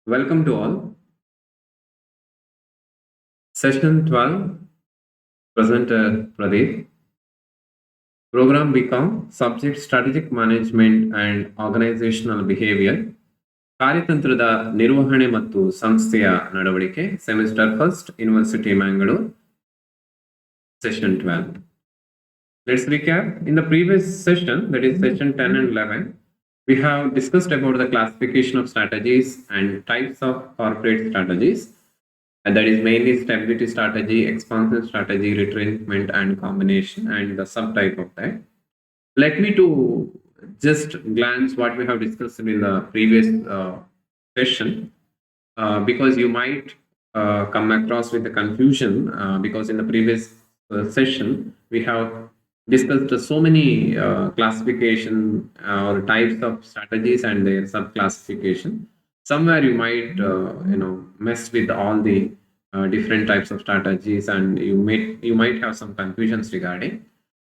Welcome to all. Session 12, presenter Pradeep. Program become subject strategic management and organizational behavior. ಕಾರ್ಯತಂತ್ರದ ನಿರ್ವಹಣೆ ಮತ್ತು ಸಂಸ್ಥೆಯ ನಡವಳಿಕೆ semester first university Mangaluru session 12. Let's recap. In the previous session, that is session 10 and 11, we have discussed about the classification of strategies and types of corporate strategies. And that is mainly stability strategy, expansion strategy, retrenchment, and combination, and the subtype of that. Let me to just glance what we have discussed in the previous session, because you might come across with the confusion, because in the previous session we have discussed so many classification or types of strategies and their subclassification. Somewhere you might mess with all the different types of strategies, and you might have some confusions regarding.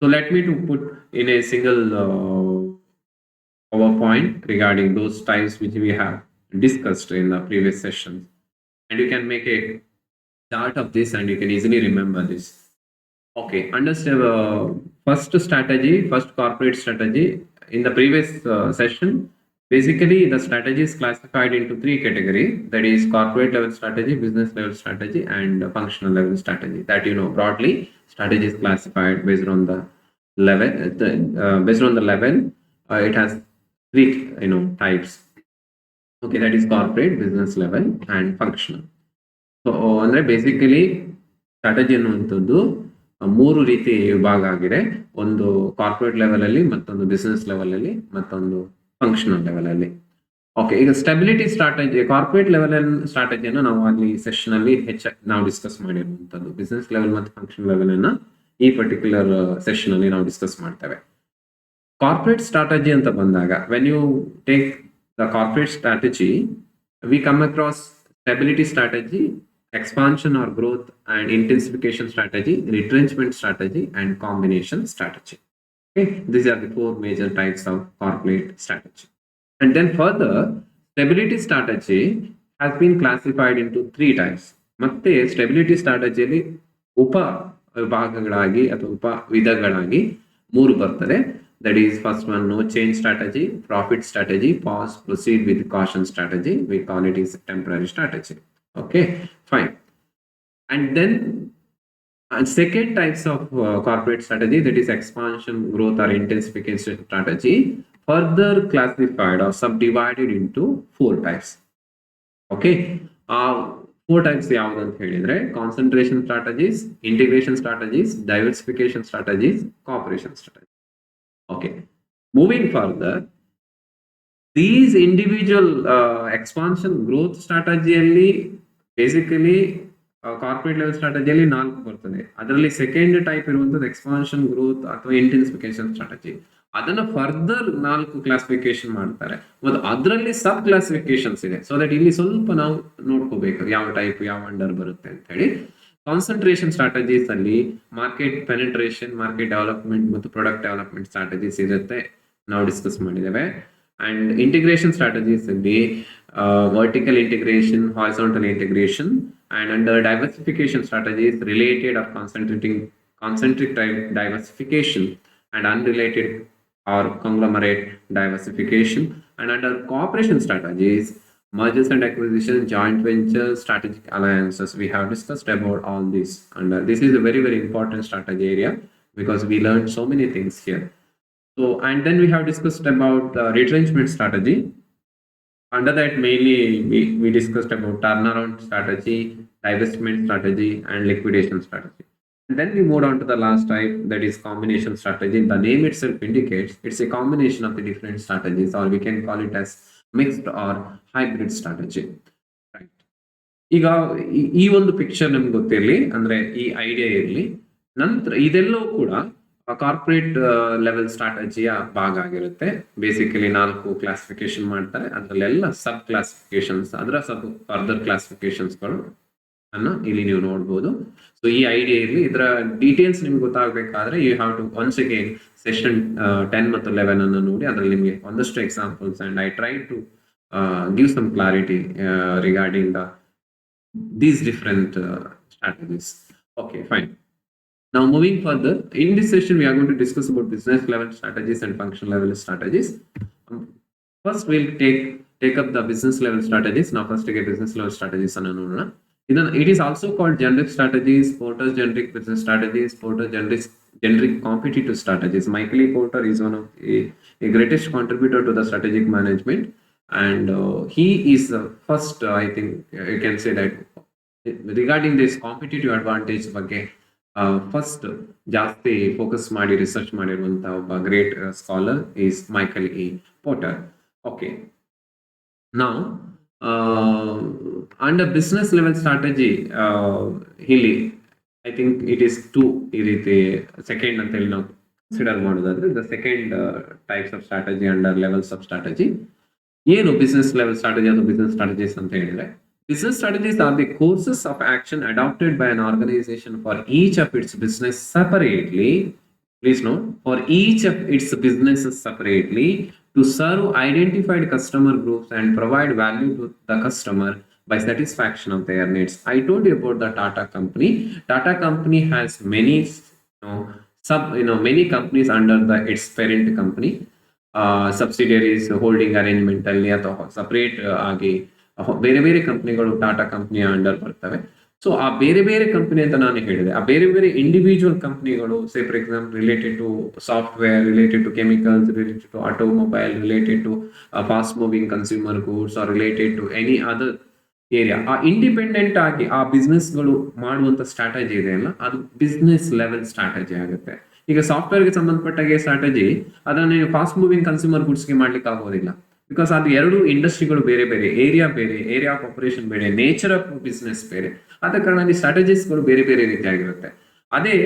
So let me to put in a single PowerPoint regarding those types which we have discussed in the previous sessions, and you can make a chart of this and you can easily remember this. Okay, understand first strategy, first corporate strategy. In the previous session, basically the strategy is classified into three categories, that is corporate level strategy, business level strategy, and functional level strategy. That broadly, strategy is classified based on the level. Based on the level, it has three types. Okay, that is corporate, business level, and functional. So ಅಂದ್ರೆ basically strategy ಅನ್ನುವಂಥದ್ದು ಮೂರು ರೀತಿ ವಿಭಾಗ ಆಗಿದೆ. ಒಂದು corporate level ಅಲ್ಲಿ, ಮತ್ತೊಂದು business level ಅಲ್ಲಿ, ಮತ್ತೊಂದು ಫಂಕ್ಷನಲ್ ಲೆವೆಲ್ ಅಲ್ಲಿ. ಓಕೆ, ಈಗ ಸ್ಟೆಬಿಲಿಟಿ ಸ್ಟ್ರಾಟಜಿ, ಕಾರ್ಪೊರೇಟ್ ಲೆವೆಲ್ ಸ್ಟ್ರಾಟಜಿಯನ್ನು ನಾವು ಅಲ್ಲಿ ಸೆಷನ್ ಅಲ್ಲಿ ನಾವು ಡಿಸ್ಕಸ್ ಮಾಡಿರುವಂತದ್ದು. ಬಿಸಿನೆಸ್ ಲೆವೆಲ್ ಮತ್ತು ಫಂಕ್ಷನಲ್ ಲೆವೆಲ್ ಅನ್ನ ಈ ಪರ್ಟಿಕ್ಯುಲರ್ ಸೆಷನ್ ಅಲ್ಲಿ ನಾವು ಡಿಸ್ಕಸ್ ಮಾಡ್ತೇವೆ. ಕಾರ್ಪೊರೇಟ್ ಸ್ಟ್ರಾಟಜಿ ಅಂತ ಬಂದಾಗ, when you take the corporate strategy, we come across stability strategy, expansion or growth and intensification strategy, retrenchment strategy, and combination strategy. Okay, these are the four major types of corporate strategy. And then further, stability strategy has been classified into three types. ಮತ್ತೆ stability ಸ್ಟ್ರಾಟಜಿಯಲ್ಲಿ ಉಪ ವಿಭಾಗಗಳಾಗಿ ಅಥವಾ ಉಪ ವಿಧಗಳಾಗಿ ಮೂರು ಬರ್ತದೆ. That is, first one, no change strategy, profit strategy, pause, proceed with caution strategy. We call it is temporary strategy. Okay, fine. And then second types of corporate strategy, that is expansion, growth, or intensification strategy, further classified or subdivided into four types. Okay, four types ಯಾವುದು ಅಂತ ಹೇಳಿದ್ರೆ, concentration strategies, integration strategies, diversification strategies, corporation strategy. Okay, moving further, these individual expansion growth ಸ್ಟ್ರಾಟಜಿಯಲ್ಲಿ basically corporate level ಸ್ಟ್ರಾಟಜಿಯಲ್ಲಿ 4 ಬರ್ತದೆ. ಅದರಲ್ಲಿ second type ಇರುವಂತದ್ದು expansion, growth ಅಥವಾ intensification strategy. ಅದನ್ನ ಫರ್ದರ್ 4 ಕ್ಲಾಸಿಫಿಕೇಶನ್ ಮಾಡ್ತಾರೆ ಮತ್ತು ಅದರಲ್ಲಿ ಸಬ್ ಕ್ಲಾಸಿಫಿಕೇಶನ್ಸ್ ಇದೆ. ಸೊ ದಟ್ ಇಲ್ಲಿ ಸ್ವಲ್ಪ ನಾವು ನೋಡ್ಕೋಬೇಕು ಯಾವ ಟೈಪ್ ಯಾವ ಅಂಡರ್ ಬರುತ್ತೆ ಅಂತ ಹೇಳಿ. ಕಾನ್ಸಂಟ್ರೇಷನ್ ಸ್ಟ್ರಾಟಜೀಸ್ ಅಲ್ಲಿ ಮಾರ್ಕೆಟ್ ಪೆನೆಟ್ರೇಷನ್, ಮಾರ್ಕೆಟ್ ಡೆವಲಪ್ಮೆಂಟ್ ಮತ್ತು ಪ್ರಾಡಕ್ಟ್ ಡೆವಲಪ್ಮೆಂಟ್ ಸ್ಟ್ರಾಟಜೀಸ್ ಇರುತ್ತೆ, ನಾವು ಡಿಸ್ಕಸ್ ಮಾಡಿದ್ದೇವೆ. ಅಂಡ್ ಇಂಟಿಗ್ರೇಷನ್ ಸ್ಟ್ರಾಟಜೀಸ್ ಅಲ್ಲಿ vertical integration, horizontal integration, and under diversification strategies, related or concentric diversification, and unrelated or conglomerate diversification. And under cooperation strategies, mergers and acquisitions, joint ventures, strategic alliances. We have discussed about all this, and this is a very, very important strategy area because we learned so many things here. So, and then we have discussed about retrenchment strategy. Under that, mainly we discussed about turnaround strategy, divestment strategy, and liquidation strategy. And then we moved on to the last type, that is combination strategy. The name itself indicates it's a combination of the different strategies, or we can call it as mixed or hybrid strategy. Right. ಈಗ ಈ ಒಂದು picture ನಿಮ್ಗೆ ಗೊತ್ತಿರಲಿ, ಅಂದ್ರೆ ಈ idea ಇರಲಿ. ನಂತರ ಇದೆಲ್ಲವೂ ಕೂಡ ಕಾರ್ಪೊರೇಟ್ ಲೆವೆಲ್ ಸ್ಟ್ರಾಟಜಿಯ ಭಾಗ ಆಗಿರುತ್ತೆ. ಬೇಸಿಕಲಿ 4 ಕ್ಲಾಸಿಫಿಕೇಶನ್ ಮಾಡ್ತಾರೆ, ಅದರಲ್ಲೆಲ್ಲ ಸಬ್ ಕ್ಲಾಸಿಫಿಕೇಶನ್ಸ್, ಅದರ ಸಬ್ ಫರ್ದರ್ ಕ್ಲಾಸಿಫಿಕೇಶನ್ಸ್ಗಳು ಅನ್ನ ಇಲ್ಲಿ ನೀವು ನೋಡ್ಬೋದು. ಸೊ ಈ ಐಡಿಯಾ ಇರಲಿ. ಇದರ ಡೀಟೇಲ್ಸ್ ನಿಮ್ಗೆ ಗೊತ್ತಾಗಬೇಕಾದ್ರೆ you have to once again session 10 ಮತ್ತು 11 ಅನ್ನು ನೋಡಿ. ಅದರಲ್ಲಿ ನಿಮಗೆ ಒಂದಷ್ಟು examples, and I try to give some clarity regarding these different strategies. Okay, fine. Now, moving further, in this session, we are going to discuss about business level strategies and function level strategies. Um, First, we'll take up the business level strategies. Now, first, take a business level strategies. It is also called generic strategies, Porter's generic business strategies, Porter generic competitive strategies. Michael E. Porter is one of a greatest contributor to the strategic management, and he is the first. I think you can say that regarding this competitive advantage ಬಗ್ಗೆ first ಜಾಸ್ತಿ focus ಮಾಡಿ research ಮಾಡಿರುವಂತಹ ಒಬ್ಬ great scholar is Michael E Porter. Okay, ನಾವು under business level strategy ಇಲ್ಲಿ I think it is to ಈ ರೀತಿ second ಅಂತ ಹೇಳಿ ನಾವು ಕನ್ಸಿಡರ್ ಮಾಡೋದಾದ್ರೆ the second types of strategy under levels of strategy. ಏನು ಬಿಸ್ನೆಸ್ ಲೆವೆಲ್ ಸ್ಟ್ರಾಟಜಿ ಅಥವಾ ಬಿಸ್ನೆಸ್ ಸ್ಟ್ರಾಟಜೀಸ್ ಅಂತ ಹೇಳಿದ್ರೆ, business strategies are the courses of action adopted by an organization for each of its business separately. Please note, for each of its businesses separately to serve identified customer groups and provide value to the customer by satisfaction of their needs. I told you about the Tata company. Tata company has many, many companies under its parent company, subsidiaries, holding arrangement ಅಲ್ಲಿ ಅಥವಾ separate ಆಗಿ ಬೇರೆ ಬೇರೆ ಕಂಪ್ನಿಗಳು Tata ಕಂಪ್ನಿಯ under ಬರ್ತವೆ. So ಆ ಬೇರೆ ಬೇರೆ ಕಂಪ್ನಿ ಅಂತ ನಾನು ಹೇಳಿದೆ, ಆ ಬೇರೆ ಬೇರೆ ಇಂಡಿವಿಜುವಲ್ ಕಂಪ್ನಿಗಳು, say for example related to software, related to chemicals, related to automobile, related to fast moving consumer goods or related to any other area, ಆ ಇಂಡಿಪೆಂಡೆಂಟ್ ಆಗಿ ಆ ಬಿಸ್ನೆಸ್ಗಳು ಮಾಡುವಂತ ಸ್ಟ್ರಾಟಜಿ ಇದೆಯಲ್ಲ, ಅದು ಬಿಸ್ನೆಸ್ ಲೆವೆಲ್ ಸ್ಟ್ರಾಟಜಿ ಆಗುತ್ತೆ. ಈಗ ಸಾಫ್ಟ್ವೇರ್ಗೆ ಸಂಬಂಧಪಟ್ಟಾಗೆ ಸ್ಟ್ರಾಟಜಿ ಅದನ್ನ ನೀವು ಫಾಸ್ಟ್ ಮೂವಿಂಗ್ ಕನ್ಸ್ಯೂಮರ್ ಗೂಡ್ಸ್ಗೆ ಮಾಡ್ಲಿಕ್ಕೆ ಆಗೋದಿಲ್ಲ. ಬಿಕಾಸ್ ಅದು ಎರಡು ಇಂಡಸ್ಟ್ರಿಗಳು ಬೇರೆ ಬೇರೆ, ಏರಿಯಾ ಆಫ್ ಆಪರೇಷನ್ ಬೇರೆ, ನೇಚರ್ ಆಫ್ ಬಿಸ್ನೆಸ್ ಬೇರೆ. ಆದ ಕಾರಣ ಅಲ್ಲಿ ಸ್ಟ್ರಾಟಜೀಸ್ಗಳು ಬೇರೆ ಬೇರೆ ರೀತಿಯಾಗಿರುತ್ತೆ. ಅದೇ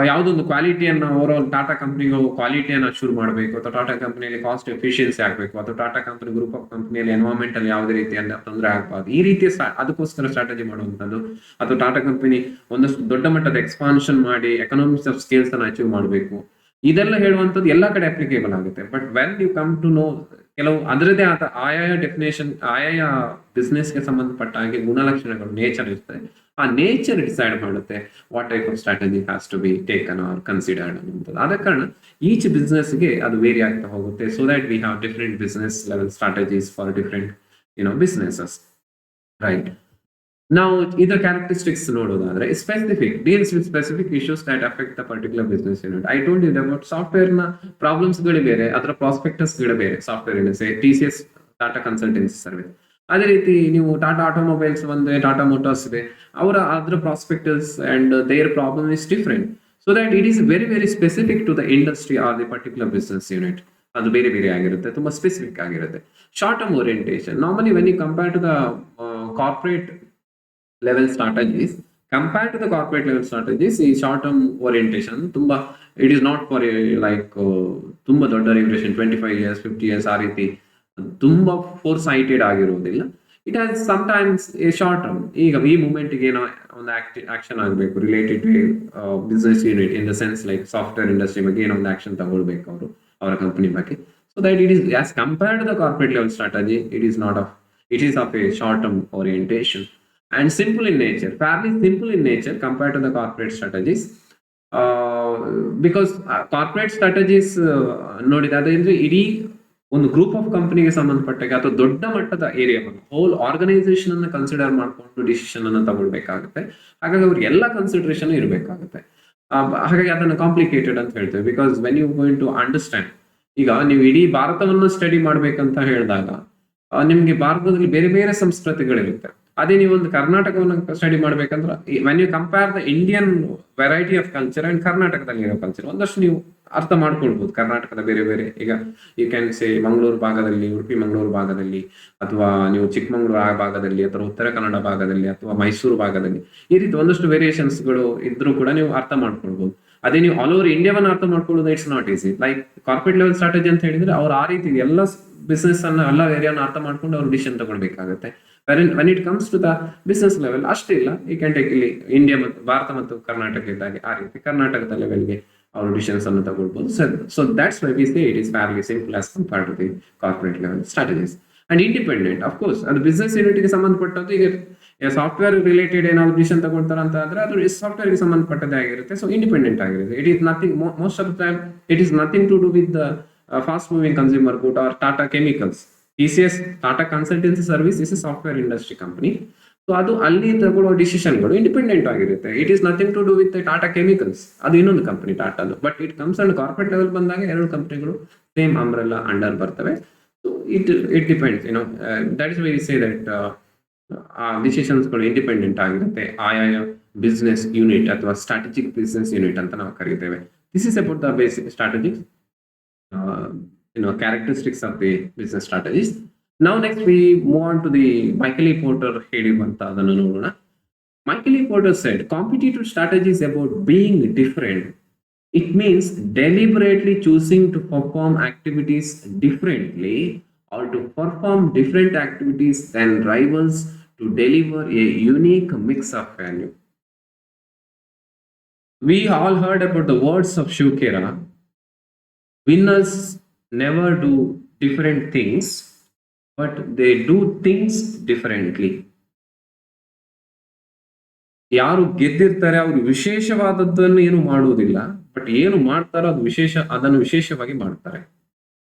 ಯಾವುದೊಂದು ಕ್ವಾಲಿಟಿಯನ್ನು ಓವರ್ ಆಲ್ ಟಾಟಾ ಕಂಪ್ನಿಗಳು ಕ್ವಾಲಿಟಿಯನ್ನು ಶುರು ಮಾಡಬೇಕು, ಅಥವಾ ಟಾಟಾ ಕಂಪ್ನಿಯಲ್ಲಿ ಕಾಸ್ಟ್ ಎಫಿಷಿಯನ್ಸಿ ಆಗಬೇಕು, ಅಥವಾ ಟಾಟಾ ಕಂಪ್ನಿ ಗ್ರೂಪ್ ಆಫ್ ಕಂಪ್ನಿಯಲ್ಲಿ ಎನ್ವೈರನ್ಮೆಂಟಲ್ ಯಾವುದೇ ರೀತಿಯ ತೊಂದರೆ ಆಗಬಾರ್ದು, ಈ ರೀತಿಯ ಅದಕ್ಕೋಸ್ಕರ ಸ್ಟ್ರಾಟಜಿ ಮಾಡುವಂಥದ್ದು. ಅಥವಾ ಟಾಟಾ ಕಂಪನಿ ಒಂದಷ್ಟು ದೊಡ್ಡ ಮಟ್ಟದ ಎಕ್ಸ್ಪಾನ್ಷನ್ ಮಾಡಿ ಎಕನಾಮಿಕ್ಸ್ ಆಫ್ ಸ್ಕೇಲ್ಸ್ ಅನ್ನು ಅಚೀವ್ ಮಾಡಬೇಕು, ಇದೆಲ್ಲ ಹೇಳುವಂಥದ್ದು ಎಲ್ಲ ಕಡೆ ಅಪ್ಲಿಕೇಬಲ್ ಆಗುತ್ತೆ. But when you come to know ಕೆಲವು ಅದರದೇ ಆದ ಆಯಾಯ ಡೆಫಿನೇಷನ್, ಆಯಾಯ ಬಿಸ್ನೆಸ್ಗೆ ಸಂಬಂಧಪಟ್ಟ ಹಾಗೆ ಗುಣಲಕ್ಷಣಗಳು, ನೇಚರ್ ಇರ್ತದೆ. ಆ ನೇಚರ್ ಡಿಸೈಡ್ ಮಾಡುತ್ತೆ what type of strategy has to be taken or considered ಅನ್ನುವಂಥದ್ದು. ಆದ ಕಾರಣ ಈಚ್ ಬಿಸ್ನೆಸ್ಗೆ ಅದು ವೇರಿ ಆಗ್ತಾ ಹೋಗುತ್ತೆ. So that we have different business level strategies for different businesses, right. ನಾವು ಇದರ ಕ್ಯಾರೆಕ್ಟರಿಸ್ಟಿಕ್ಸ್ ನೋಡೋದಾದ್ರೆ, specific deals with specific issues that affect the particular business unit. I told you about software ನ problems ಗಳು ಬೇರೆ, ಅದರ prospectus ಗಳು ಬೇರೆ. Software industry, TCS Tata consultancy service. ಅದೇ ರೀತಿ ನೀವು ಟಾಟಾ ಆಟೋಮೊಬೈಲ್ಸ್ ಬಂದ್ರೆ ಟಾಟಾ ಮೋಟಾರ್ಸ್ ಇದೆ, ಅದರ prospectus and their problem is different. So that it is very very specific to the industry or the particular business unit. ಅದು ಬೇರೆ ಬೇರೆ ಆಗಿರುತ್ತೆ, ತುಂಬಾ ಸ್ಪೆಸಿಫಿಕ್ ಆಗಿರುತ್ತೆ. Short term orientation, normally when you compare to the corporate level strategies, compared to the corporate level strategies, ಈ short term orientation ತುಂಬಾ, it is not for ತುಂಬಾ ದೊಡ್ಡ ಡ್ಯೂರೇಷನ್ 25 years 50 years ಆ ರೀತಿ ತುಂಬಾ ಫೋರ್ ಸೈಟೆಡ್ ಆಗಿರುವುದಿಲ್ಲ. It has sometimes a short term. ಈಗ ಈ ಮೂಮೆಂಟ್ಗೆ ಏನೋ ಒಂದು ಆಕ್ಷನ್ ಆಗಬೇಕು related to business unit, in the sense like software industry ಬಗ್ಗೆ ಏನೋ ಒಂದು ಆಕ್ಷನ್ ತಗೊಳ್ಬೇಕು ಅವರ ಕಂಪನಿ ಬಗ್ಗೆ. So that it is as compared to the corporate level strategy, it is of a short term orientation and simple in nature, fairly simple in nature compared to the corporate strategies. Because corporate strategies ನೋಡಿದ್ರೆ ಇಡೀ ಒಂದು group of ಕಂಪನಿಗೆ ಸಂಬಂಧಪಟ್ಟಾಗ ಅಥವಾ ದೊಡ್ಡ ಮಟ್ಟದ ಏರಿಯಾವನ್ನು, hole organisation ಅನ್ನು consider ಮಾಡಿಕೊಂಡು decision ಅನ್ನು ತಗೊಳ್ಬೇಕಾಗುತ್ತೆ. ಹಾಗಾಗಿ ಅವ್ರಿಗೆ ಎಲ್ಲ ಕನ್ಸಿಡರೇಷನ್ ಇರಬೇಕಾಗುತ್ತೆ. ಹಾಗಾಗಿ ಅದನ್ನು ಕಾಂಪ್ಲಿಕೇಟೆಡ್ ಅಂತ ಹೇಳ್ತೇವೆ. Because when you going to understand, ಈಗ ನೀವು ಇಡೀ ಭಾರತವನ್ನು ಸ್ಟಡಿ ಮಾಡ್ಬೇಕಂತ ಹೇಳಿದಾಗ ನಿಮ್ಗೆ ಭಾರತದಲ್ಲಿ ಬೇರೆ ಬೇರೆ ಸಂಸ್ಕೃತಿಗಳಿರುತ್ತೆ. ಅದೇ ನೀವು ಒಂದು ಕರ್ನಾಟಕವನ್ನು ಸ್ಟಡಿ ಮಾಡ್ಬೇಕಂದ್ರೆ, when you compare the Indian variety of culture and ಕರ್ನಾಟಕದಲ್ಲಿ ಇರೋ ಕಲ್ಚರ್, ಒಂದಷ್ಟು ನೀವು ಅರ್ಥ ಮಾಡ್ಕೊಳ್ಬಹುದು ಕರ್ನಾಟಕದ ಬೇರೆ ಬೇರೆ. ಈಗ ಯು ಕ್ಯಾನ್ ಸೇ ಮಂಗಳೂರು ಭಾಗದಲ್ಲಿ, ಉಡುಪಿ ಮಂಗಳೂರು ಭಾಗದಲ್ಲಿ, ಅಥವಾ ನೀವು ಚಿಕ್ಕಮಂಗ್ಳೂರು ಆ ಭಾಗದಲ್ಲಿ, ಅಥವಾ ಉತ್ತರ ಕನ್ನಡ ಭಾಗದಲ್ಲಿ, ಅಥವಾ ಮೈಸೂರು ಭಾಗದಲ್ಲಿ, ಈ ರೀತಿ ಒಂದಷ್ಟು ವೇರಿಯೇಷನ್ಸ್ಗಳು ಇದ್ರೂ ಕೂಡ ನೀವು ಅರ್ಥ ಮಾಡ್ಕೊಳ್ಬಹುದು. ಅದೇ ನೀವು ಆಲ್ ಓವರ್ ಇಂಡಿಯಾವನ್ನ ಅರ್ಥ ಮಾಡ್ಕೊಳ್ಳೋದು it's not easy. Like corporate level strategy ಅಂತ ಹೇಳಿದ್ರೆ ಅವ್ರು ಆ ರೀತಿ ಎಲ್ಲ ಬಿಸ್ನೆಸ್ ಅನ್ನ, ಎಲ್ಲ ಏರಿಯಾನ ಅರ್ಥ ಮಾಡ್ಕೊಂಡು ಅವ್ರು ಡಿಸಿಷನ್ ತಗೊಳ್ಬೇಕಾಗುತ್ತೆ. When it comes to the business level ಅಷ್ಟಿಲ್ಲ. ಈ ಕ್ಯಾನ್ ಟೇಕ್ ಇಲ್ಲಿ ಇಂಡಿಯಾ ಮತ್ತು ಭಾರತ ಮತ್ತು ಕರ್ನಾಟಕ ಇದ್ದಾಗೆ ಆ ರೀತಿ ಕರ್ನಾಟಕದ ಲೆವೆಲ್ಗೆ ಅವರು ಡಿಸಿಷನ್ಸ್ ಅನ್ನು ತಗೊಳ್ಬಹುದು. So that's why we say it is fairly simple as compared to the corporate level strategies. And independent. Of course ಅದು ಬಿಸ್ನೆಸ್ ಯೂನಿಟ್ಗೆ ಸಂಬಂಧಪಟ್ಟದ್ದು. ಈಗ ಸಾಫ್ಟ್ವೇರ್ ರಿಲೇಟೆಡ್ ಏನಾದ್ರು ಡಿಸಿಷನ್ ತಗೊಳ್ತಾರೆ ಅಂತ ಆದ್ರೆ ಅದು ಸಾಫ್ಟ್ವೇರ್ಗೆ ಸಂಬಂಧಪಟ್ಟದ್ದೇ ಆಗಿರುತ್ತೆ. ಸೊ ಇಂಡಿಪೆಂಡೆಂಟ್ ಆಗಿರುತ್ತೆ. It is nothing, most of the time it is nothing to do with the fast moving consumer good or Tata chemicals. TCS, Tata consultancy service is a software industry company. ಸೊ ಅದು ಅಲ್ಲಿ ತಗೊಳ್ಳೋ ಡಿಸಿಷನ್ಗಳು ಇಂಡಿಪೆಂಡೆಂಟ್ ಆಗಿರುತ್ತೆ. It is nothing to do with Tata chemicals, ಅದು ಇನ್ನೊಂದು company ಟಾಟಾದು. But it comes and corporate level ಬಂದಾಗ ಎರಡು ಕಂಪನಿಗಳು ಸೇಮ್ ಅಂಬ್ರೆಲ್ಲಾ ಅಂಡರ್ ಬರ್ತವೆ. So it depends, that is why we say that ಆ ಡಿಸಿಷನ್ಸ್ಗಳು ಇಂಡಿಪೆಂಡೆಂಟ್ ಆಗಿರುತ್ತೆ. ಆಯಾಯ ಬಿಸ್ನೆಸ್ ಯೂನಿಟ್ ಅಥವಾ ಸ್ಟ್ರಾಟಜಿಕ್ ಬಿಸ್ನೆಸ್ ಯೂನಿಟ್ ಅಂತ ನಾವು ಕರೀತೇವೆ. This is about the basic strategics, characteristics of the business strategies. Now next we move on to the Michael E. Porter ಹೇಳಿರುವಂತ ಅದನ್ನು ನೋಡೋಣ. Michael E. Porter said, competitive strategy is about being different. It means deliberately choosing to perform activities differently or to perform different activities than rivals to deliver a unique mix of value. We all heard about the words of Shiv Khera. Winners never do different things, but they do things differently. ಯಾರು ಗೆದ್ದಿರ್ತಾರೆ ಅವರು ವಿಶೇಷವಾದದ್ದನ್ನು ಏನು ಮಾಡುವುದಿಲ್ಲ, but ಏನು ಮಾಡ್ತಾರೋ ಅದನ್ನು ವಿಶೇಷವಾಗಿ ಮಾಡ್ತಾರೆ.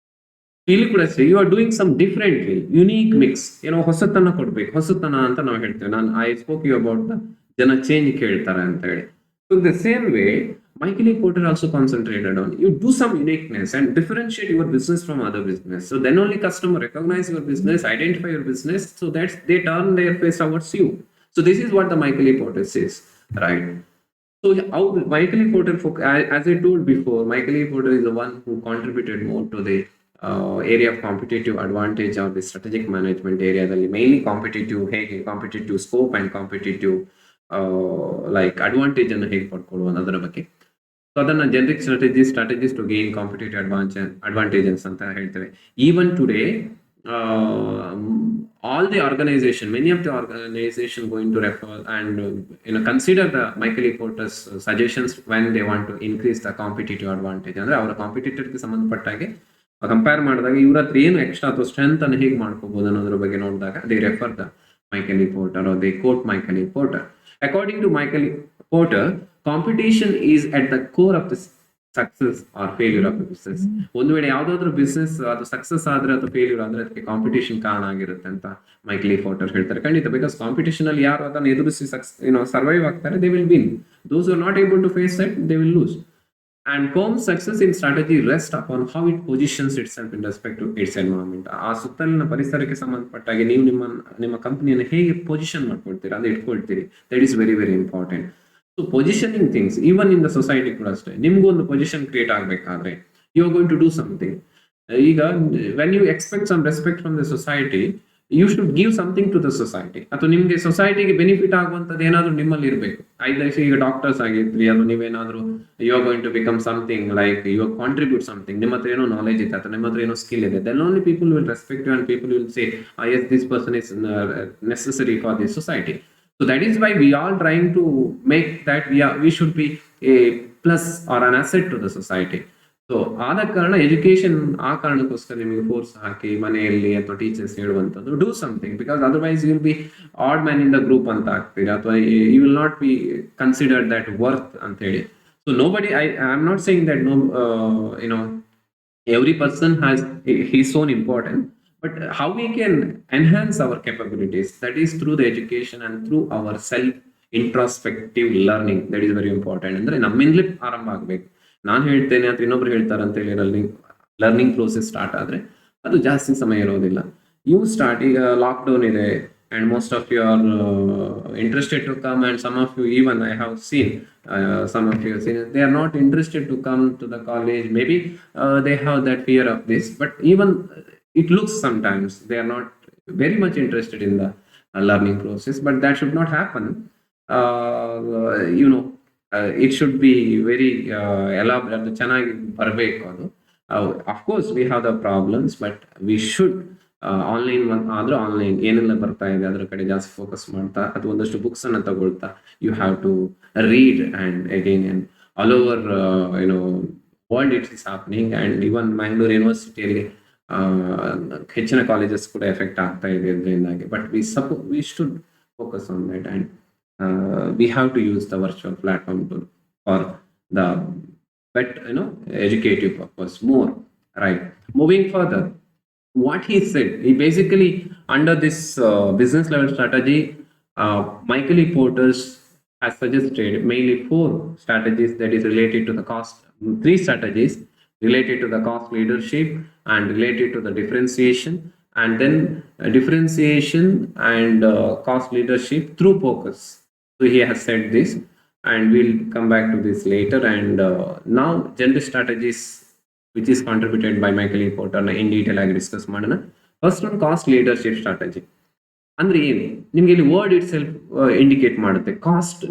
ಇಲ್ಲಿ ಕೂಡ you are doing some differently, unique mix. ಹೊಸತನ ಕೊಡ್ಬೇಕು, ಹೊಸತನ ಅಂತ ನಾವು ಹೇಳ್ತೇವೆ. ನಾನು I spoke you about the ಜನ ಚೇಂಜ್ ಕೇಳ್ತಾರೆ ಅಂತ ಹೇಳಿ. So the same way Michael E. Porter also concentrated on you do some uniqueness and differentiate your business from other business. So then only customer recognize your business, identify your business, so that they turn their face towards you. So this is what the Michael E. Porter says, right? So how Michael E. Porter, as I told before, Michael E. Porter is the one who contributed more to the area of competitive advantage or the strategic management area. Mainly competitive scope and competitive like advantage ಅನ್ನು ಹೇಗೆ ಪಡ್ಕೊಳ್ಳುವ ಅನ್ನೋದರ ಬಗ್ಗೆ. So ಅದನ್ನ generic strategies to gain competitive advantages ಅಂತ ಹೇಳ್ತೇವೆ. Even today all the organization, many of the organization going to refer and consider the Michael E. Porter's suggestions when they want to increase the competitive advantage. ಅಂದ್ರೆ ಅವರ ಕಾಂಪಿಟೇಟರ್ಗೆ ಸಂಬಂಧಪಟ್ಟಾಗೆ compare ಮಾಡಿದಾಗ ಇವ್ರ ಹತ್ರ ಏನು extra ಅಥವಾ strength ಅನ್ನು ಹೇಗೆ ಮಾಡ್ಕೋಬಹುದು ಅನ್ನೋದ್ರ ಬಗ್ಗೆ ನೋಡಿದಾಗ they refer the Michael E. Porter or they quote Michael E. Porter. According to Michael E. Porter, competition is at the core of the success or failure of business. ಒಂದು ವೇಳೆ ಯಾವ್ದಾದ್ರು ಬಿಸ್ನೆಸ್ ಅದು ಸಕ್ಸಸ್ ಆದ್ರೆ ಅಥವಾ failure ಆದ್ರೆ ಅದಕ್ಕೆ competition ಕಾರಣ ಆಗಿರುತ್ತೆ ಅಂತ ಮೈಕೆಲ್ ಇ ಪೋರ್ಟರ್ ಹೇಳ್ತಾರೆ. ಖಂಡಿತ, ಬಿಕಾಸ್ ಕಾಂಪಿಟೇಷನ್ ಅಲ್ಲಿ ಯಾರು ಅದನ್ನು ಎದುರಿಸಿ ಸರ್ವೈವ್ ಆಗ್ತಾರೆ, they will win. Those are not able to face that, they will lose. And firm's success in strategy rests upon how it positions itself in respect to its environment. ಆ ಸುತ್ತಲಿನ ಪರಿಸರಕ್ಕೆ ಸಂಬಂಧಪಟ್ಟಾಗೆ ನೀವು ನಿಮ್ಮ ಕಂಪನಿಯನ್ನು ಹೇಗೆ ಪೊಸಿಷನ್ ಮಾಡ್ಕೊಳ್ತೀರಾ, ಅದು ಇಟ್ಕೊಳ್ತೀರಿ. That is very very important. So positioning things even in the society ಕೂಡ ಅಷ್ಟೇ. ನಿಮ್ಗೂ ಒಂದು ಪೊಸಿಷನ್ ಕ್ರಿಯೇಟ್ ಆಗಬೇಕಾದ್ರೆ you are going to do something. ಈಗ when you expect some respect from the society, you should give something to the society. ಅಥವಾ ನಿಮ್ಗೆ ಸೊಸೈಟಿಗೆ benefit ಆಗುವಂಥದ್ದು ಏನಾದ್ರು ನಿಮ್ಮಲ್ಲಿ ಇರಬೇಕು. ಈಗ ಡಾಕ್ಟರ್ಸ್ ಆಗಿರ್ತೀರಿ, ಅದು ನೀವೇನಾದ್ರು you are going to become something like you are contribute something, ನಿಮ್ಮ ಹತ್ರ ಏನೋ ನಾಲೆಜ್ ಇದೆ ಅಥವಾ ನಿಮ್ಮ ಹತ್ರ ಏನೋ ಸ್ಕಿಲ್ ಇದೆ, then only people will respect you and people will say yes, this person is necessary for this society. So that is why we are trying to make that we should be a plus or an asset to the society. So ಆದ ಕಾರಣ education ಆ ಕಾರಣಕ್ಕೋಸ್ಕರ ನಿಮಗೆ force ಹಾಕಿ ಮನೆಯಲ್ಲಿ ಅಥವಾ teachers ಹೇಳುವಂಥದ್ದು do something, because otherwise you will be odd man in the group ಅಂತ ಆಗ್ತೀರಾ, ಅಥವಾ you will not be considered that worth ಅಂತ ಹೇಳಿ. So nobody I am not saying that every person has his own important, but how we can enhance our capabilities, that is through the education and through our self introspective learning. That is very important. ಅಂದ್ರೆ ನಮ್ಮಿಂದಲೇ ಆರಂಭ ಆಗ್ಬೇಕು. ನಾನು ಹೇಳ್ತೇನೆ ಅಂತ ಇನ್ನೊಬ್ರು ಹೇಳ್ತಾರೆ ಅಂತ ಹೇಳಿ ಲರ್ನಿಂಗ್ ಪ್ರೋಸೆಸ್ ಸ್ಟಾರ್ಟ್ ಆದ್ರೆ ಅದು ಜಾಸ್ತಿ ಸಮಯ ಇರೋದಿಲ್ಲ. You start. ಈಗ ಲಾಕ್ಡೌನ್ ಇದೆ and most of you are interested to come, and some of you, even I have seen some of you they are not interested to come to the college. Maybe they have that fear of this, but even it looks sometimes they are not very much interested in the learning process, but that should not happen. It should be very elaborate, ಚೆನ್ನಾಗಿ ಬರಬೇಕು ಅದು. Of course we have the problems, but we should online ಆದ್ರೂ online ಏನೆಲ್ಲ ಬರ್ತಾ ಇದೆ ಅದರ ಕಡೆ ಜಾಸ್ತಿ ಫೋಕಸ್ ಮಾಡ್ತಾ, ಅಥವಾ ಒಂದಷ್ಟು ಬುಕ್ಸ್ ಅನ್ನ ತಗೊಳ್ತಾ, you have to read and again and all over world it is happening. And even Mangalore ಯೂನಿವರ್ಸಿಟಿಯಲ್ಲಿ ಹೆಚ್ಚಿನ ಕಾಲೇಜಸ್ ಕೂಡ ಎಫೆಕ್ಟ್ ಆಗ್ತಾ ಇದೆ ಇದರಿಂದಾಗಿ. But we should focus on that and we have to use the virtual platform for the educative purpose more, right? Moving further, what he said, he basically under this business level strategy, Michael E. Porter has suggested mainly 4 strategies that is related to the cost, 3 strategies related to the cost leadership and related to the differentiation, and then differentiation and cost leadership through focus. So he has said this, and we'll come back to this later. And now general strategies which is contributed by Michael E. Porter in detail ಆಗಿ discuss ಮಾಡೋಣ. First ಒಂದು cost leadership strategy ಅಂದ್ರೆ ಏನು, ನಿಮ್ಗೆ ಇಲ್ಲಿ word it self indicate ಮಾಡುತ್ತೆ. Cost